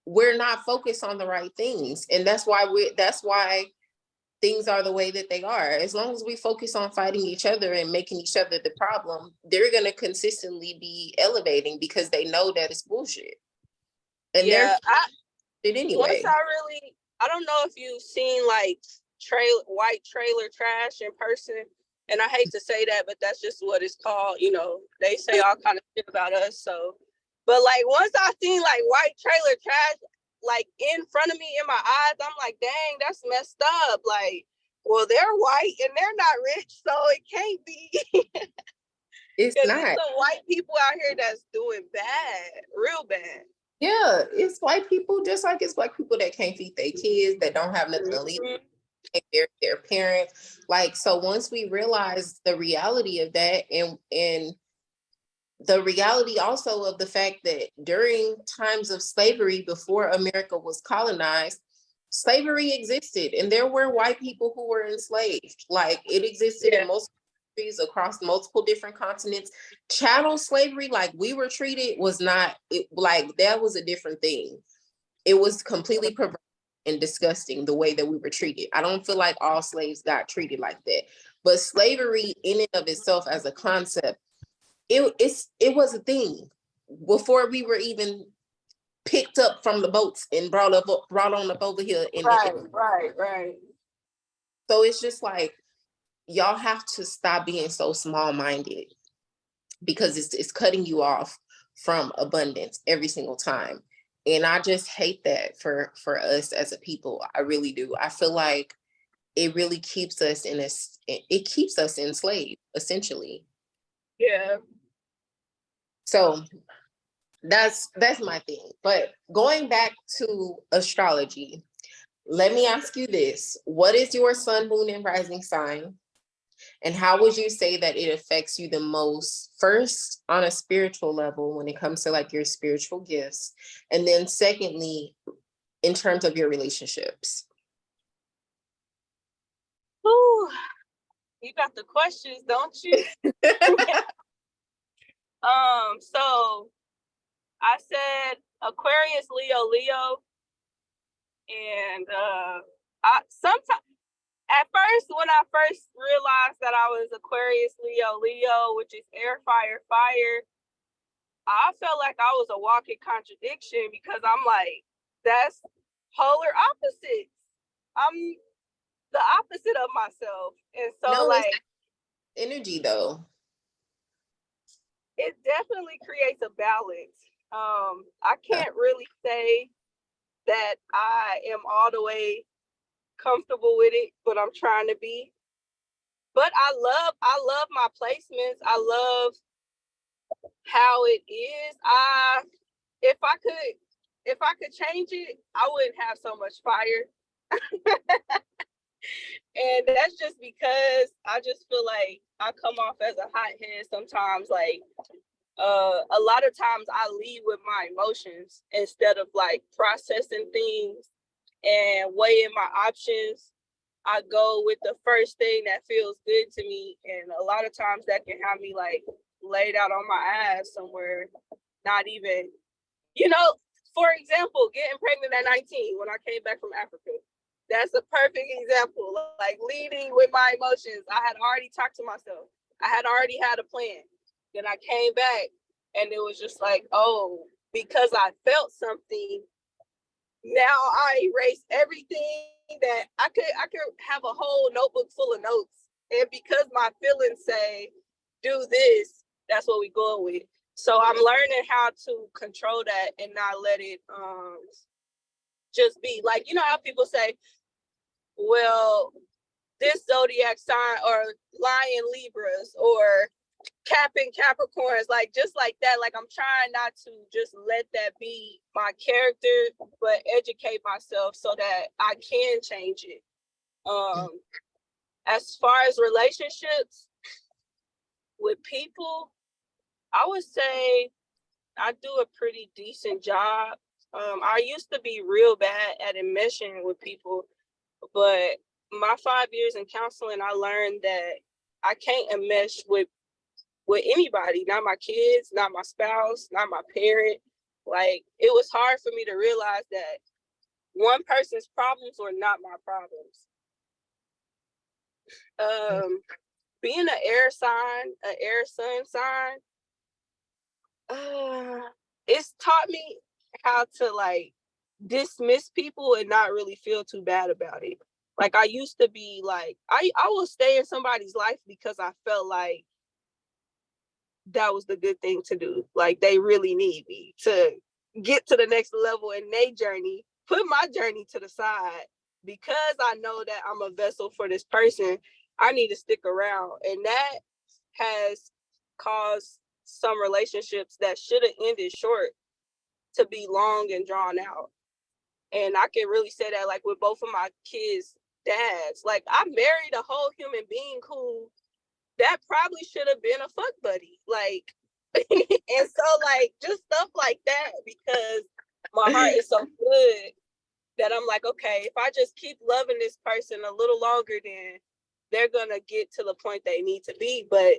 we're not focused on the right things. And that's why things are the way that they are. As long as we focus on fighting each other and making each other the problem, they're going to consistently be elevating because they know that it's bullshit. And they're it anyway. I don't know if you've seen like white trailer trash in person. And I hate to say that, but that's just what it's called. You know, they say all kind of shit about us. So, but like once I seen like white trailer trash, like in front of me in my eyes, I'm like, dang, that's messed up. Like, well, they're white and they're not rich, so it can't be. It's not. There's some white people out here that's doing bad, real bad. Yeah, it's white people, just like it's Black people that can't feed their kids, that don't have nothing to leave their parents. Like, so once we realize the reality of that, and the reality also of the fact that during times of slavery, before America was colonized, slavery existed, and there were white people who were enslaved. Like it existed in most countries across multiple different continents. Chattel slavery, like we were treated, was not like that was a different thing. It was completely perverted and disgusting the way that we were treated. I don't feel like all slaves got treated like that, but slavery in and of itself as a concept, it was a thing before we were even picked up from the boats and brought on up over here. Right. So it's just like, y'all have to stop being so small-minded because it's cutting you off from abundance every single time. And I just hate that for us as a people. I really do. I feel like it really keeps us it keeps us enslaved, essentially. Yeah. So that's my thing. But going back to astrology, let me ask you this. What is your sun, moon, and rising sign? And how would you say that it affects you the most, first on a spiritual level when it comes to like your spiritual gifts, and then secondly, in terms of your relationships? Ooh, you got the questions, don't you? So I said Aquarius, Leo, and I sometimes at first when I first realized that I was Aquarius, Leo, which is air, fire, I felt like I was a walking contradiction because I'm like, that's polar opposites. I'm the opposite of myself. And so No, like it's energy though. it definitely creates a balance. I can't really say that I am all the way comfortable with it, but I'm trying to be. But I love my placements. I love how it is, if I could change it, I wouldn't have so much fire. And that's just because I just feel like I come off as a hothead sometimes. Like, a lot of times I lead with my emotions instead of like processing things and weighing my options. I go with the first thing that feels good to me. And a lot of times that can have me like laid out on my ass somewhere, not even, for example, getting pregnant at 19 when I came back from Africa. That's a perfect example. Like leading with my emotions. I had already talked to myself. I had already had a plan. Then I came back and it was just like, oh, because I felt something, now I erase everything that I could have a whole notebook full of notes. And because my feelings say do this, that's what we going with. So I'm learning how to control that and not let it just be like, how people say, well, this zodiac sign or lion Libras or Cap and Capricorns, like just like that. Like I'm trying not to just let that be my character, but educate myself so that I can change it. As far as relationships with people, I would say I do a pretty decent job. I used to be real bad at enmeshing with people, but my 5 years in counseling, I learned that I can't enmesh with anybody, not my kids, not my spouse, not my parent. Like it was hard for me to realize that one person's problems were not my problems. Being an air sign, an air sun sign, it's taught me how to like dismiss people and not really feel too bad about it. Like I used to be like, I will stay in somebody's life because I felt like that was the good thing to do. Like they really need me to get to the next level in their journey, put my journey to the side because I know that I'm a vessel for this person. I need to stick around. And that has caused some relationships that should have ended short to be long and drawn out. And I can really say that like with both of my kids' dads. Like I married a whole human being who that probably should have been a fuck buddy. Like, and so like just stuff like that, because my heart is so good that I'm like, okay, if I just keep loving this person a little longer, then they're gonna get to the point they need to be. But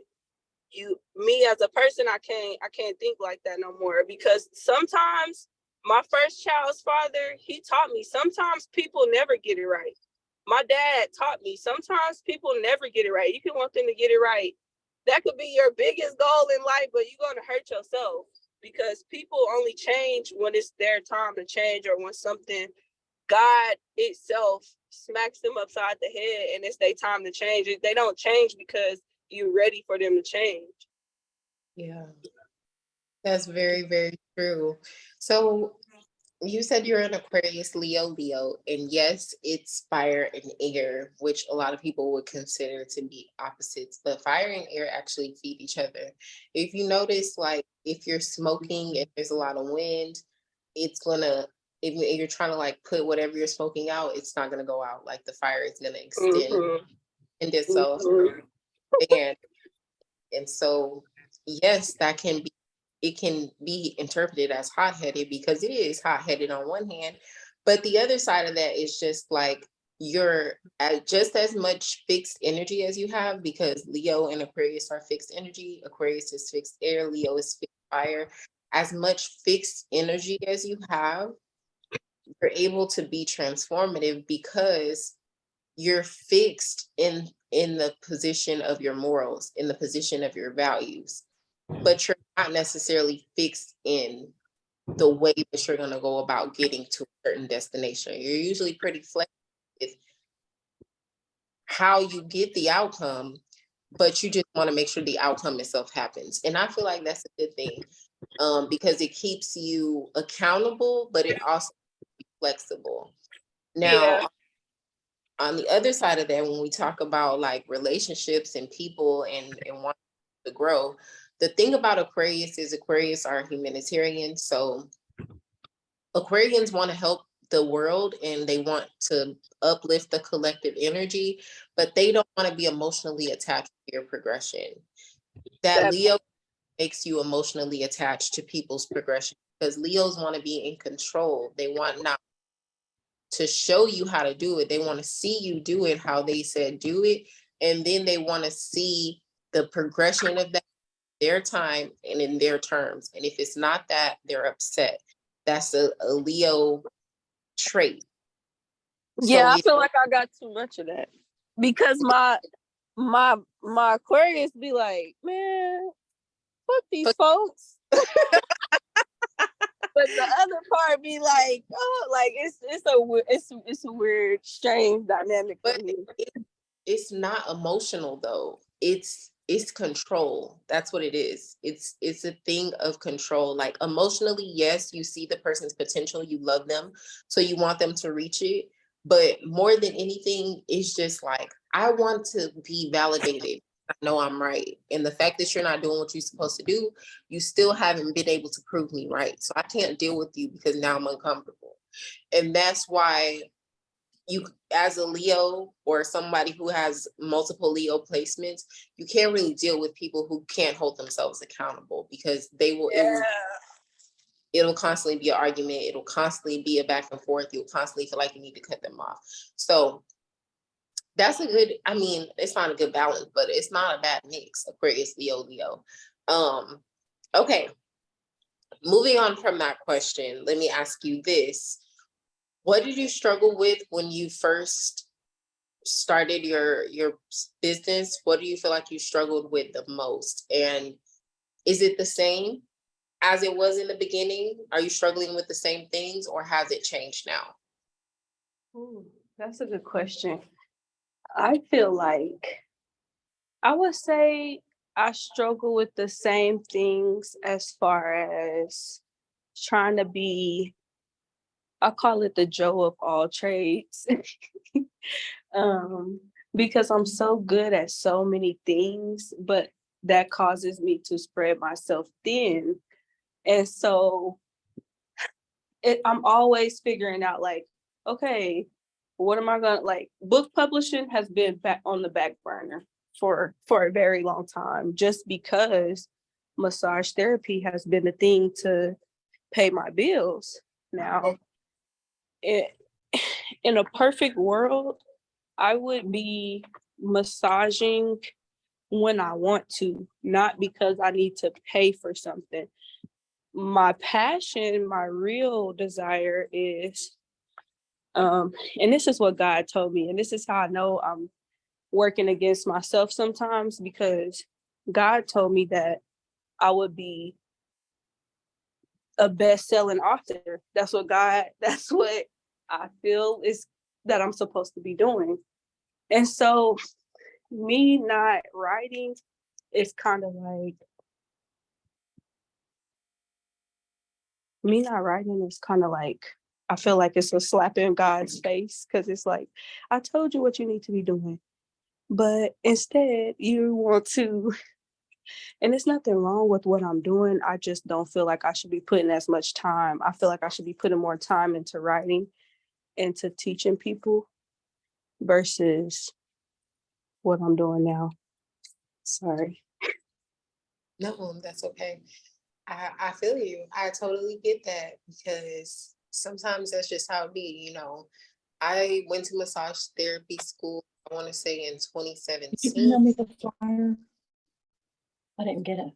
me as a person, I can't think like that no more, because sometimes my first child's father, he taught me sometimes people never get it right. My dad taught me sometimes people never get it right. You can want them to get it right. That could be your biggest goal in life, but you're going to hurt yourself, because people only change when it's their time to change, or when something, God itself smacks them upside the head and it's their time to change. They don't change because you're ready for them to change. Yeah, that's very, very true. So you said you're an Aquarius Leo, and yes, it's fire and air, which a lot of people would consider to be opposites, but fire and air actually feed each other. If you notice, like if you're smoking and there's a lot of wind, it's gonna, if you're trying to like put whatever you're smoking out, it's not gonna go out. Like the fire is gonna extend itself. And so yes, that can be, it can be interpreted as hot-headed, because it is hot-headed on one hand, but the other side of that is just like you're at just as much fixed energy as you have, because Leo and Aquarius are fixed energy. Aquarius is fixed air, Leo is fixed fire. As much fixed energy as you have, you're able to be transformative because you're fixed in the position of your morals, in the position of your values, but you're not necessarily fixed in the way that you're going to go about getting to a certain destination. You're usually pretty flexible with how you get the outcome, but you just want to make sure the outcome itself happens. And I feel like that's a good thing, because it keeps you accountable, but it also keeps you flexible. Now, Yeah. on the other side of that, when we talk about like relationships and people and wanting to grow, The thing about Aquarius is Aquarius are humanitarian. So Aquarians want to help the world and they want to uplift the collective energy, but they don't want to be emotionally attached to your progression. That Leo makes you emotionally attached to people's progression because Leos want to be in control. They want not to show you how to do it. They want to see you do it how they said do it. And then they want to see the progression of that their time and in their terms. And if it's not that, they're upset. That's a Leo trait. Yeah, So I feel like I got too much of that because my Aquarius be like, man, fuck these folks. But the other part be like, oh, like it's a weird, strange dynamic for but me. it's not emotional though. It's control. That's what it is. It's a thing of control. Like emotionally, yes, you see the person's potential, you love them, so you want them to reach it. But more than anything, it's just like I want to be validated. I know I'm right. And the fact that you're not doing what you're supposed to do, you still haven't been able to prove me right. So I can't deal with you because now I'm uncomfortable. And that's why you, as a Leo or somebody who has multiple Leo placements, you can't really deal with people who can't hold themselves accountable because it'll constantly be an argument. It'll constantly be a back and forth. You'll constantly feel like you need to cut them off. So that's a good, I mean, it's not a good balance, but it's not a bad mix. Aquarius, Leo. Okay. Moving on from that question, let me ask you this. What did you struggle with when you first started your business? What do you feel like you struggled with the most? And is it the same as it was in the beginning? Are you struggling with the same things or has it changed now? Ooh, that's a good question. I feel like I would say I struggle with the same things as far as trying to be, I call it the Joe of all trades. Because I'm so good at so many things, but that causes me to spread myself thin. And so I'm always figuring out like, okay, what am I gonna like? Book publishing has been back on the back burner for a very long time, just because massage therapy has been the thing to pay my bills. Now, in a perfect world, I would be massaging when I want to, not because I need to pay for something. My passion, my real desire is, and this is what God told me, and this is how I know I'm working against myself sometimes, because God told me that I would be a best-selling author. That's what I feel is that I'm supposed to be doing. And so me not writing is kind of like, I feel like it's a slap in God's face, because it's like, I told you what you need to be doing, but instead you want to, and there's nothing wrong with what I'm doing. I just don't feel like I should be putting as much time. I feel like I should be putting more time into writing, into teaching people versus what I'm doing now. Sorry. No, that's okay. I feel you. I totally get that because sometimes that's just how it be, you know. I went to massage therapy school, I want to say in You 2017. email me the flyer? I didn't get it.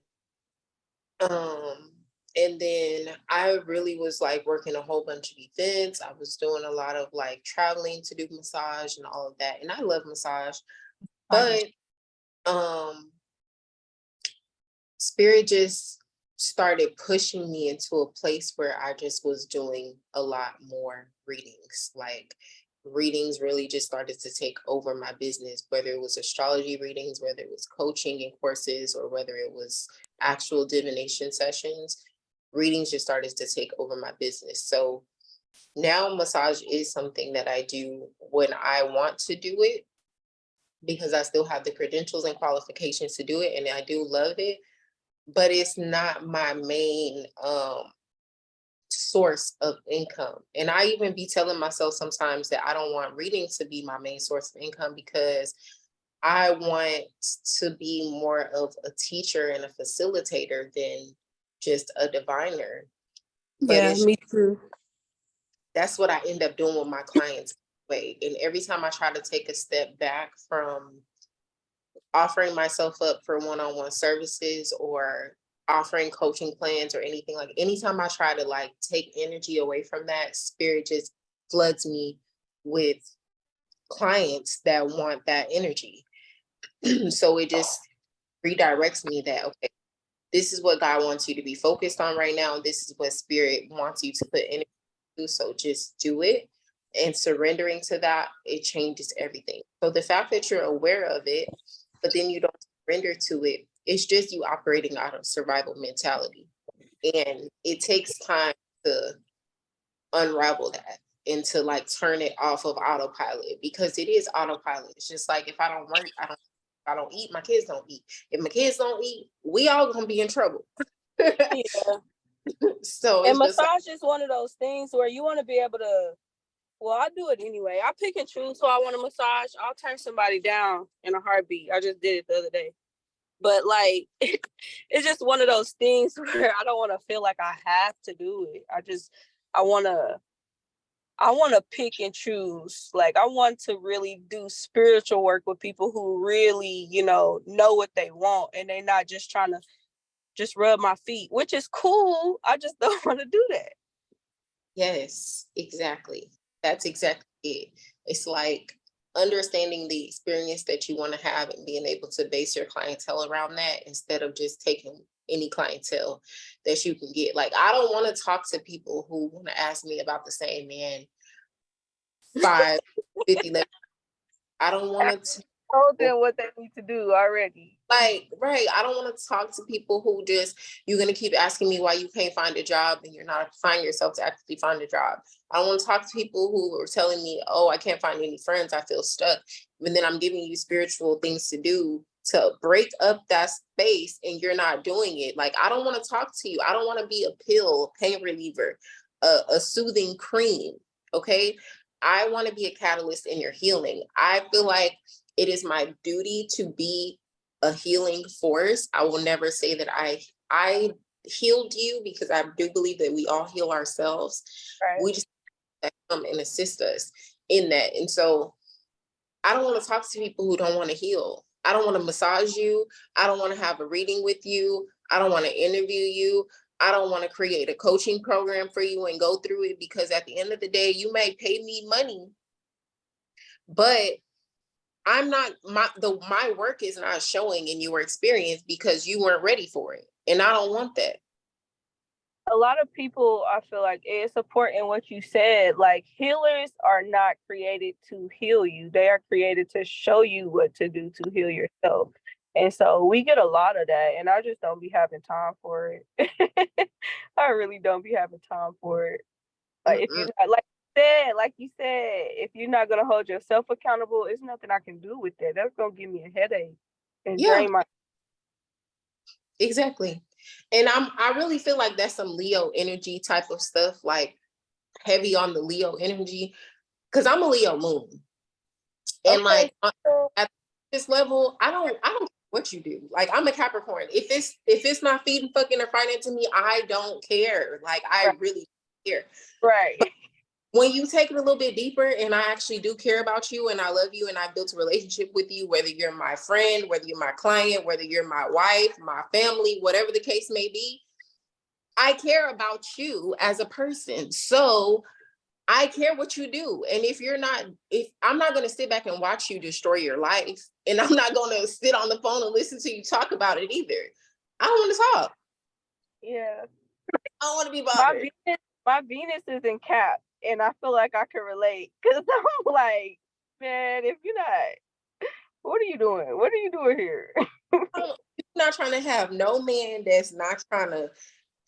And then I really was like working a whole bunch of events. I was doing a lot of like traveling to do massage and all of that. And I love massage, but Spirit just started pushing me into a place where I just was doing a lot more readings. Like readings really just started to take over my business, whether it was astrology readings, whether it was coaching and courses, or whether it was actual divination sessions. Readings just started to take over my business. So now massage is something that I do when I want to do it, because I still have the credentials and qualifications to do it, and I do love it. but it's not my main source of income. And I even be telling myself sometimes that I don't want reading to be my main source of income, because I want to be more of a teacher and a facilitator than just a diviner. But Yeah, it's me too. that's what I end up doing with my clients. And every time I try to take a step back from offering myself up for one-on-one services or offering coaching plans or anything, like anytime I try to like take energy away from that, spirit just floods me with clients that want that energy. So it just redirects me that, okay, this is what God wants you to be focused on right now. This is what spirit wants you to put energy to. So just do it. And surrendering to that, it changes everything. So the fact that you're aware of it, but then you don't surrender to it, it's just you operating out of survival mentality. And it takes time to unravel that and to like turn it off of autopilot, because it is autopilot. It's just like, if I don't work, I don't eat, my kids don't eat. If my kids don't eat, we all gonna be in trouble. Yeah. So And it's just like, massage is one of those things where you want to be able to, well, I do it anyway. I pick and choose who I want to massage. I'll turn somebody down in a heartbeat. I just did it the other day. But like, it's just one of those things where I don't want to feel like I have to do it. I want to pick and choose. Like, I want to really do spiritual work with people who really, know what they want, and they're not just trying to just rub my feet, which is cool. I just don't want to do that. yes, exactly. That's exactly it. It's like understanding the experience that you want to have and being able to base your clientele around that, instead of just taking any clientele that you can get. Like, I don't want to talk to people who want to ask me about the same man 550. I don't want to Told them what they need to do already. like, right. I don't want to talk to people who just, you're going to keep asking me why you can't find a job and you're not applying yourself to actually find a job. I don't want to talk to people who are telling me, oh, I can't find any friends, I feel stuck. And then I'm giving you spiritual things to do to break up that space and you're not doing it. Like, I don't want to talk to you. I don't want to be a pill, a pain reliever, a soothing cream. Okay. I want to be a catalyst in your healing. I feel like it is my duty to be a healing force. I will never say that I healed you, because I do believe that we all heal ourselves. Right. We just come and assist us in that. And so I don't want to talk to people who don't want to heal. I don't want to massage you. I don't want to have a reading with you. I don't want to interview you. I don't want to create a coaching program for you and go through it, because at the end of the day, you may pay me money, but I'm not, my work is not showing in your experience because you weren't ready for it. And I don't want that. A lot of people, I feel like it's important what you said. Like, healers are not created to heal you. They are created to show you what to do to heal yourself. And so we get a lot of that, and I just don't be having time for it. I really don't be having time for it. Like, if you like you said, if you're not gonna hold yourself accountable, it's nothing I can do with that. That's gonna give me a headache and Yeah, drain my. exactly. And I really feel like that's some Leo energy type of stuff, like heavy on the Leo energy, because I'm a Leo moon. And Okay. like at this level, I don't care what you do. Like, I'm a Capricorn. If it's not feeding, fucking, or financing me, I don't care. Like, I really don't care. Right. But when you take it a little bit deeper, and I actually do care about you and I love you and I built a relationship with you, whether you're my friend, whether you're my client, whether you're my wife, my family, whatever the case may be, I care about you as a person. So I care what you do. And if I'm not going to sit back and watch you destroy your life, and I'm not going to sit on the phone and listen to you talk about it either. I don't want to talk. Yeah. I don't want to be bothered. My Venus is in Cap, and I feel like I can relate, because I'm like, man, if you're not, what are you doing? What are you doing here? You're not trying to have no man that's not trying to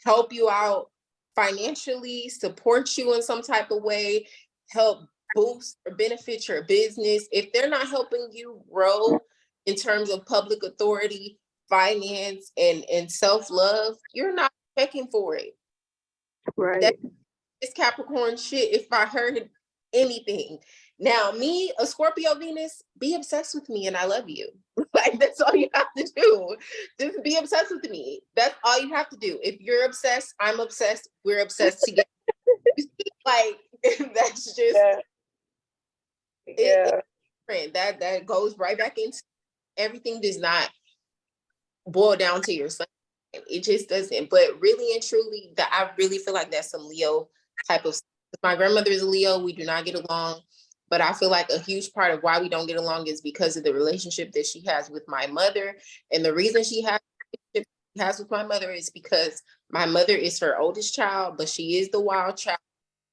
help you out financially, support you in some type of way, help boost or benefit your business. If they're not helping you grow in terms of public authority, finance, and self-love, you're not checking for it. Right. It's Capricorn shit if I heard anything. Now, me, a Scorpio Venus, be obsessed with me and I love you. Like, that's all you have to do. Just be obsessed with me. That's all you have to do. If you're obsessed, I'm obsessed, we're obsessed together. Like, that's just Yeah. Yeah. that goes right back into everything. Does not boil down to your son. It just doesn't. But really and truly, that I really feel like that's some Leo type of. My grandmother is a Leo. We do not get along, but I feel like a huge part of why we don't get along is because of the relationship that she has with my mother. And the reason she has with my mother is because my mother is her oldest child, but she is the wild child.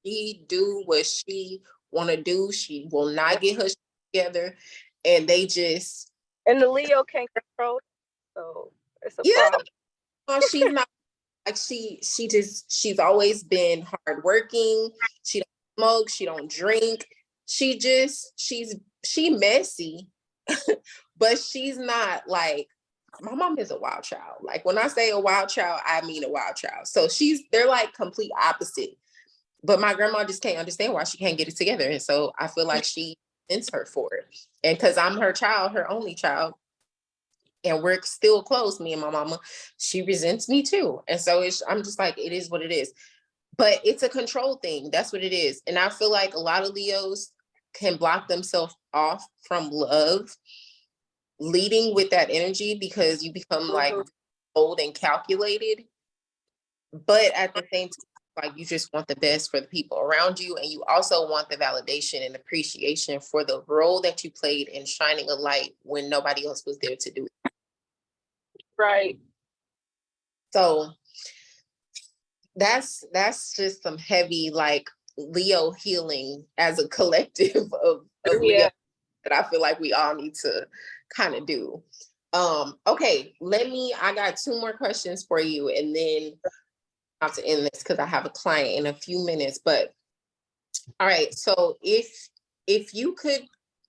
She do what she want to do. She will not get her shit together, and they just And the Leo can't control it, so it's a yeah. problem. She's not like she's always been hardworking. She don't smoke. She don't drink. She messy, but she's not like my mom is a wild child. Like when I say a wild child, I mean a wild child. So they're like complete opposite. But my grandma just can't understand why she can't get it together. And so I feel like she resents her for it. And because I'm her child, her only child, and we're still close, me and my mama, she resents me too. And so I'm just like, it is what it is. But it's a control thing. That's what it is. And I feel like a lot of Leos can block themselves off from love, leading with that energy, because you become like old and calculated. But at the same time, like you just want the best for the people around you, and you also want the validation and appreciation for the role that you played in shining a light when nobody else was there to do it. Right. So that's just some heavy like Leo healing as a collective of Leo that I feel like we all need to kind of do. Okay, I got 2 more questions for you, and then I have to end this because I have a client in a few minutes. But all right, so if you could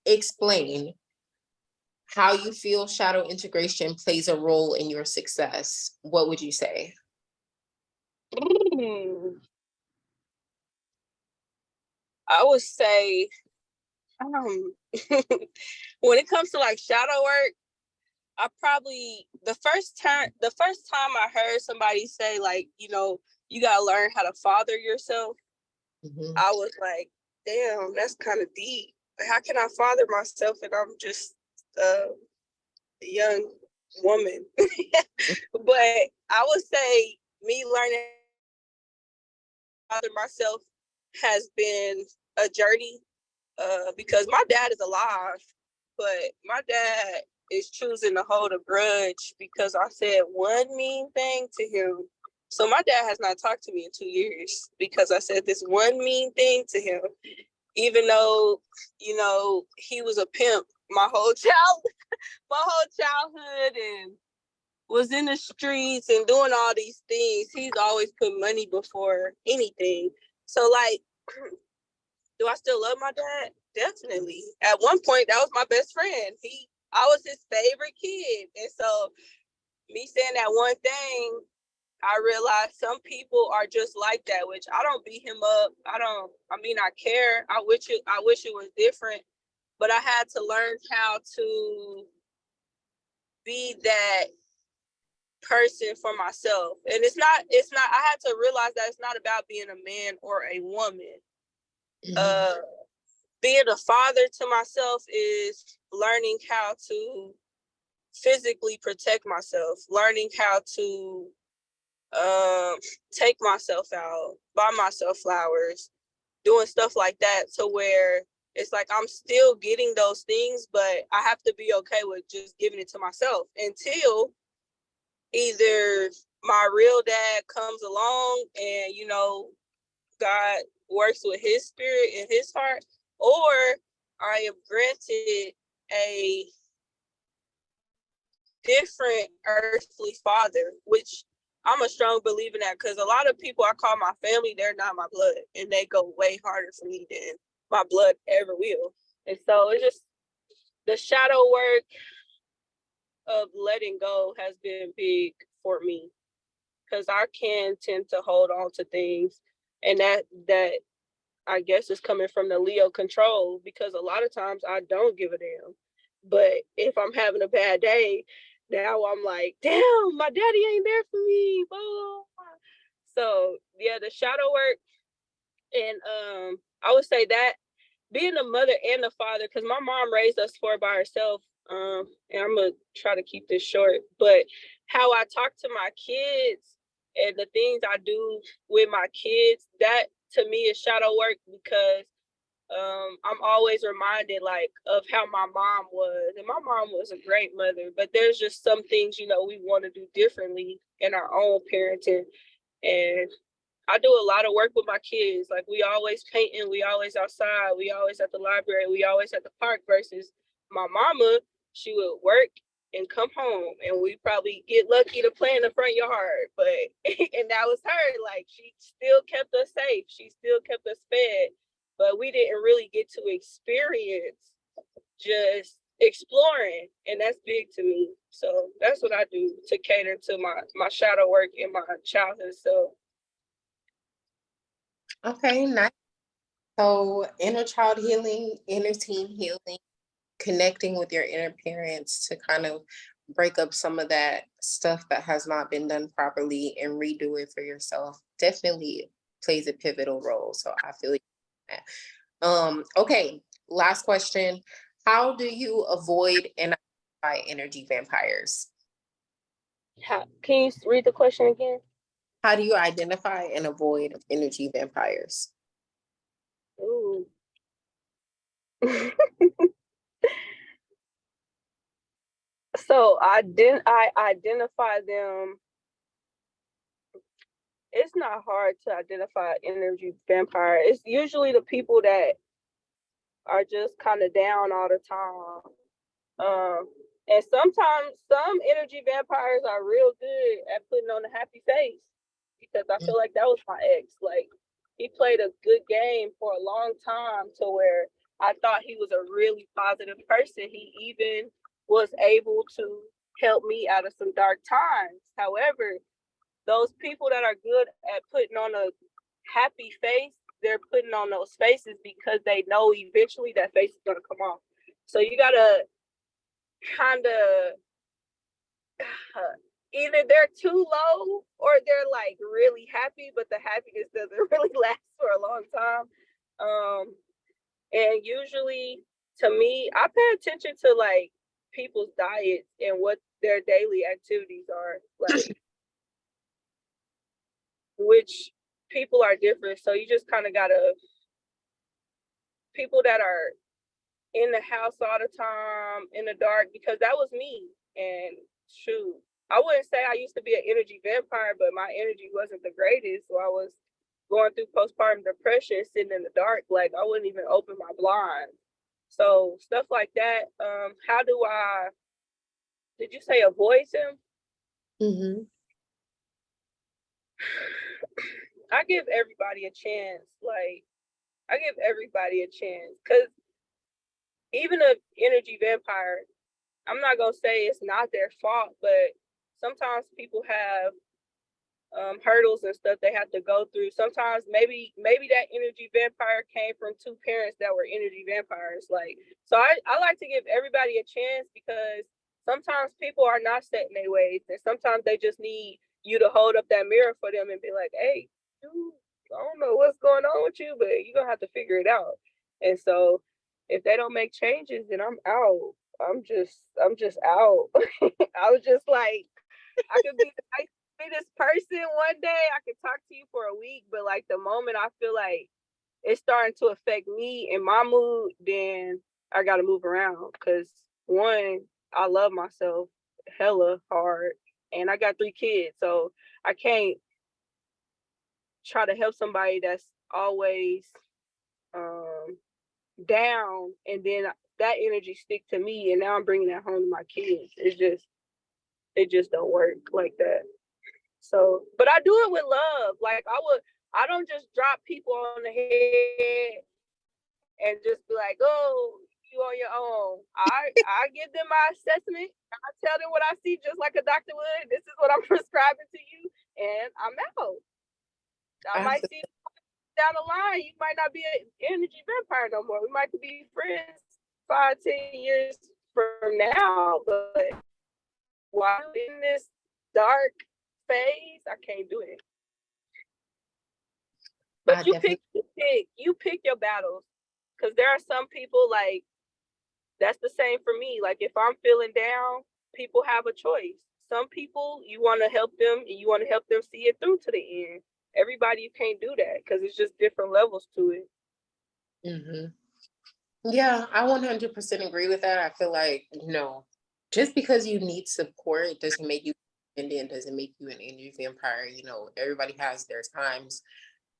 explain how you feel shadow integration plays a role in your success, what would you say? I would say, when it comes to like shadow work, I probably the first time I heard somebody say like, you gotta learn how to father yourself, I was like, damn, that's kind of deep. Like, how can I father myself and I'm just a young woman? But I would say me learning how to father myself has been a journey, because my dad is alive, but my dad is choosing to hold a grudge because I said one mean thing to him. So my dad has not talked to me in 2 years because I said this one mean thing to him, even though, he was a pimp my whole childhood and was in the streets and doing all these things. He's always put money before anything. So like, do I still love my dad? Definitely. At one point, that was my best friend. I was his favorite kid. And so me saying that one thing, I realized some people are just like that, which I don't beat him up. I care. I wish it was different, but I had to learn how to be that person for myself. And I had to realize that it's not about being a man or a woman. Being a father to myself is learning how to physically protect myself, learning how to take myself out, buy myself flowers, doing stuff like that, to where it's like I'm still getting those things, but I have to be okay with just giving it to myself until either my real dad comes along and, God works with his spirit and his heart, or I am granted a different earthly father, which I'm a strong believer in that, because a lot of people I call my family, they're not my blood, and they go way harder for me than my blood ever will. And so it's just the shadow work of letting go has been big for me, because I can tend to hold on to things, and that I guess is coming from the Leo control, because a lot of times I don't give a damn. But if I'm having a bad day, now I'm like, damn, my daddy ain't there for me. Blah, blah, blah. So yeah, the shadow work, and I would say that being a mother and a father, because my mom raised us four by herself. And I'm gonna try to keep this short, but how I talk to my kids and the things I do with my kids, that to me is shadow work, because I'm always reminded like of how my mom was, and my mom was a great mother, but there's just some things, you know, we want to do differently in our own parenting. And I do a lot of work with my kids. Like, we always painting, we always outside, we always at the library, we always at the park, versus my mama, she would work and come home, and we probably get lucky to play in the front yard. But and that was her. Like, she still kept us safe. She still kept us fed. But we didn't really get to experience just exploring. And that's big to me. So that's what I do to cater to my shadow work in my childhood self. Okay, nice. So inner child healing, inner teen healing, connecting with your inner parents to kind of break up some of that stuff that has not been done properly and redo it for yourself definitely plays a pivotal role. So I feel like that. Okay, last question. How do you avoid and identify energy vampires? Can you read the question again? How do you identify and avoid energy vampires? Ooh. So I identify them. It's not hard to identify energy vampire. It's usually the people that are just kind of down all the time. And sometimes some energy vampires are real good at putting on a happy face, because I feel like that was my ex. Like, he played a good game for a long time, to where I thought he was a really positive person. He even was able to help me out of some dark times. However, those people that are good at putting on a happy face, they're putting on those faces because they know eventually that face is going to come off. So you got to kind of either they're too low, or they're like really happy, but the happiness doesn't really last for a long time. And usually, to me, I pay attention to like people's diets and what their daily activities are like, which people are different. So you just kind of gotta, people that are in the house all the time in the dark, because that was me. And shoot, I wouldn't say I used to be an energy vampire, but my energy wasn't the greatest. So I was going through postpartum depression, sitting in the dark, like I wouldn't even open my blinds. So stuff like that. How do I, did you say avoid them? Mm-hmm. I give everybody a chance. Like, I give everybody a chance, because even an energy vampire, I'm not gonna say it's not their fault, but sometimes people have hurdles and stuff they have to go through. Sometimes maybe that energy vampire came from two parents that were energy vampires. Like, so I like to give everybody a chance, because sometimes people are not set in their ways, and sometimes they just need you to hold up that mirror for them and be like, hey, dude, I don't know what's going on with you, but you're gonna have to figure it out. And so if they don't make changes, then I'm out. I'm just out. I was just like, I could be this person one day, I could talk to you for a week, but like the moment I feel like it's starting to affect me and my mood, then I gotta move around. Cause one, I love myself hella hard, and I got 3 kids, so I can't try to help somebody that's always down, and then that energy stick to me, and now I'm bringing that home to my kids. It just don't work like that. So, but I do it with love. Like, I don't just drop people on the head and just be like, oh, you on your own. I give them my assessment. I tell them what I see, just like a doctor would. This is what I'm prescribing to you, and I'm out. I might see down the line, you might not be an energy vampire no more. We might be friends 5, 10 years from now, but while in this dark phase, I can't do it. But you pick your battles, because there are some people like that's the same for me. Like if I'm feeling down, people have a choice. Some people you want to help them and you want to help them see it through to the end. Everybody you can't do that because it's just different levels to it. Yeah, I 100% agree with that. I feel like, just because you need support, it doesn't make you independent, doesn't make you an energy vampire. Everybody has their times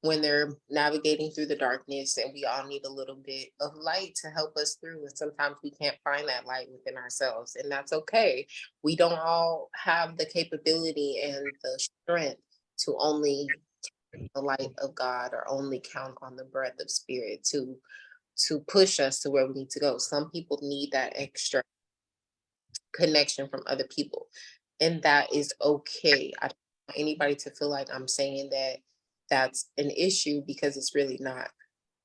when they're navigating through the darkness, and we all need a little bit of light to help us through. And sometimes we can't find that light within ourselves, and that's okay. We don't all have the capability and the strength to only the light of God or only count on the breath of spirit to push us to where we need to go. Some people need that extra connection from other people, and that is okay. I don't want anybody to feel like I'm saying that that's an issue, because it's really not.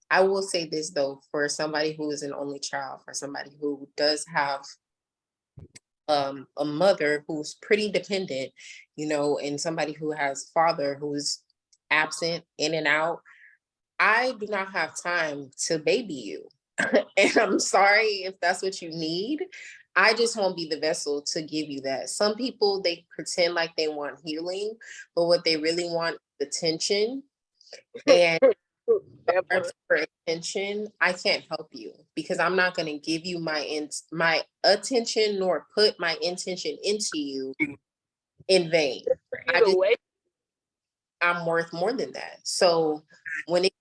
I will say this though, for somebody who is an only child, for somebody who does have a mother who's pretty dependent, and somebody who has father who's absent in and out, I do not have time to baby you. And I'm sorry if that's what you need. I just won't be the vessel to give you that. Some people, they pretend like they want healing, but what they really want is attention. And for attention, I can't help you, because I'm not going to give you my attention nor put my intention into you in vain. I'm worth more than that. So when it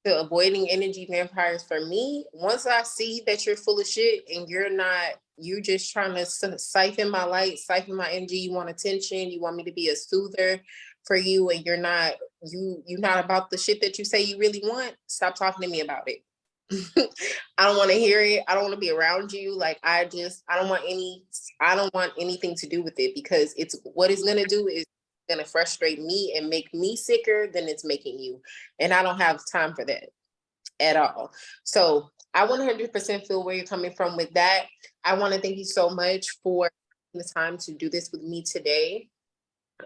comes to avoiding energy vampires, for me, once I see that you're full of shit and you're just trying to siphon my light, siphon my energy, you want attention, you want me to be a soother for you, and you're not about the shit that you say you really want, stop talking to me about it. I don't want to hear it. I don't want to be around you. Like I don't want anything to do with it, because what it's gonna do is gonna frustrate me and make me sicker than it's making you. And I don't have time for that at all. So I 100% feel where you're coming from with that. I want to thank you so much for the time to do this with me today.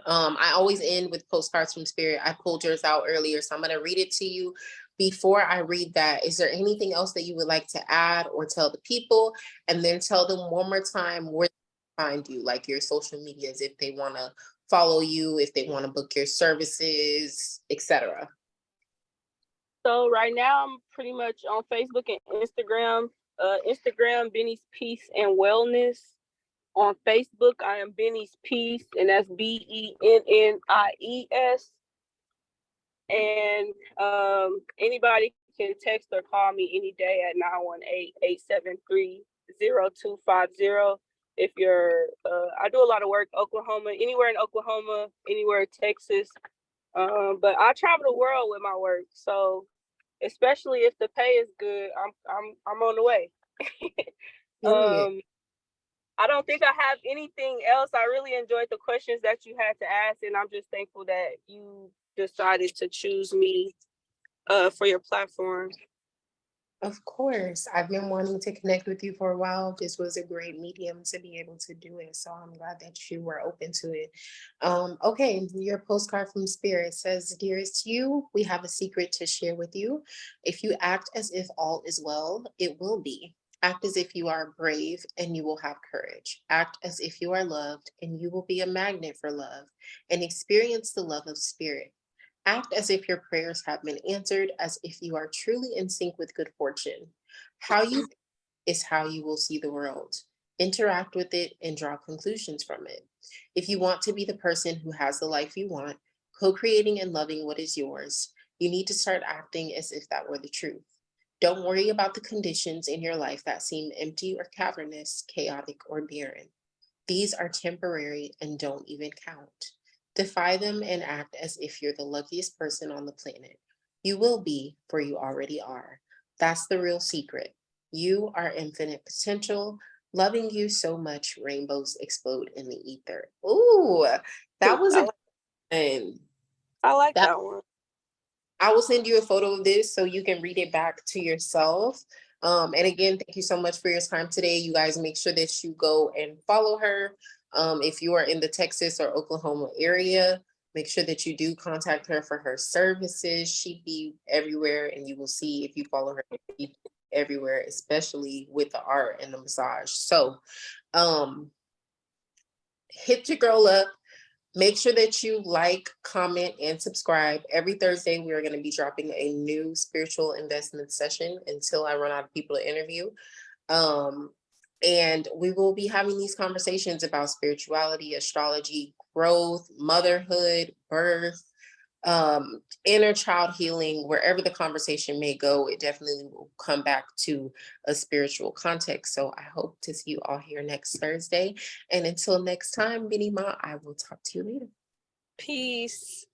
I always end with postcards from spirit. I pulled yours out earlier, so I'm going to read it to you. Before I read that, is there anything else that you would like to add or tell the people? And then tell them one more time where to find you, like your social medias, if they want to follow you, if they want to book your services, etc. So right now I'm pretty much on Facebook and Instagram. Instagram, Bennie's Peace and Wellness. On Facebook, I am Bennie's Peace, and that's BENNIES. And anybody can text or call me any day at 918-873-0250. If you're, I do a lot of work, Oklahoma, anywhere in Oklahoma, anywhere in Texas. But I travel the world with my work, so especially if the pay is good, I'm on the way. I don't think I have anything else. I really enjoyed the questions that you had to ask, and I'm just thankful that you decided to choose me for your platform. Of course. I've been wanting to connect with you for a while. This was a great medium to be able to do it. So I'm glad that you were open to it. Okay, your postcard from Spirit says, "Dearest you, we have a secret to share with you. If you act as if all is well, it will be. Act as if you are brave and you will have courage. Act as if you are loved and you will be a magnet for love and experience the love of spirit. Act as if your prayers have been answered, as if you are truly in sync with good fortune. How you think is how you will see the world. Interact with it and draw conclusions from it. If you want to be the person who has the life you want, co-creating and loving what is yours, you need to start acting as if that were the truth. Don't worry about the conditions in your life that seem empty or cavernous, chaotic or barren. These are temporary and don't even count. Defy them and act as if you're the luckiest person on the planet. You will be, for you already are. That's the real secret. You are infinite potential. Loving you so much, rainbows explode in the ether. Ooh, that was a good one. I like That that one. I will send you a photo of this so you can read it back to yourself. And again, thank you so much for your time today. You guys make sure that you go and follow her. If you are in the Texas or Oklahoma area, make sure that you do contact her for her services. She'd be everywhere, and you will see if you follow her she'd be everywhere, especially with the art and the massage. So hit your girl up. Make sure that you like, comment, and subscribe. Every Thursday, we are going to be dropping a new spiritual investment session until I run out of people to interview. And we will be having these conversations about spirituality, astrology, growth, motherhood, birth, inner child healing. Wherever the conversation may go, it definitely will come back to a spiritual context. So I hope to see you all here next Thursday. And until next time, Bennie Ma, I will talk to you later. Peace.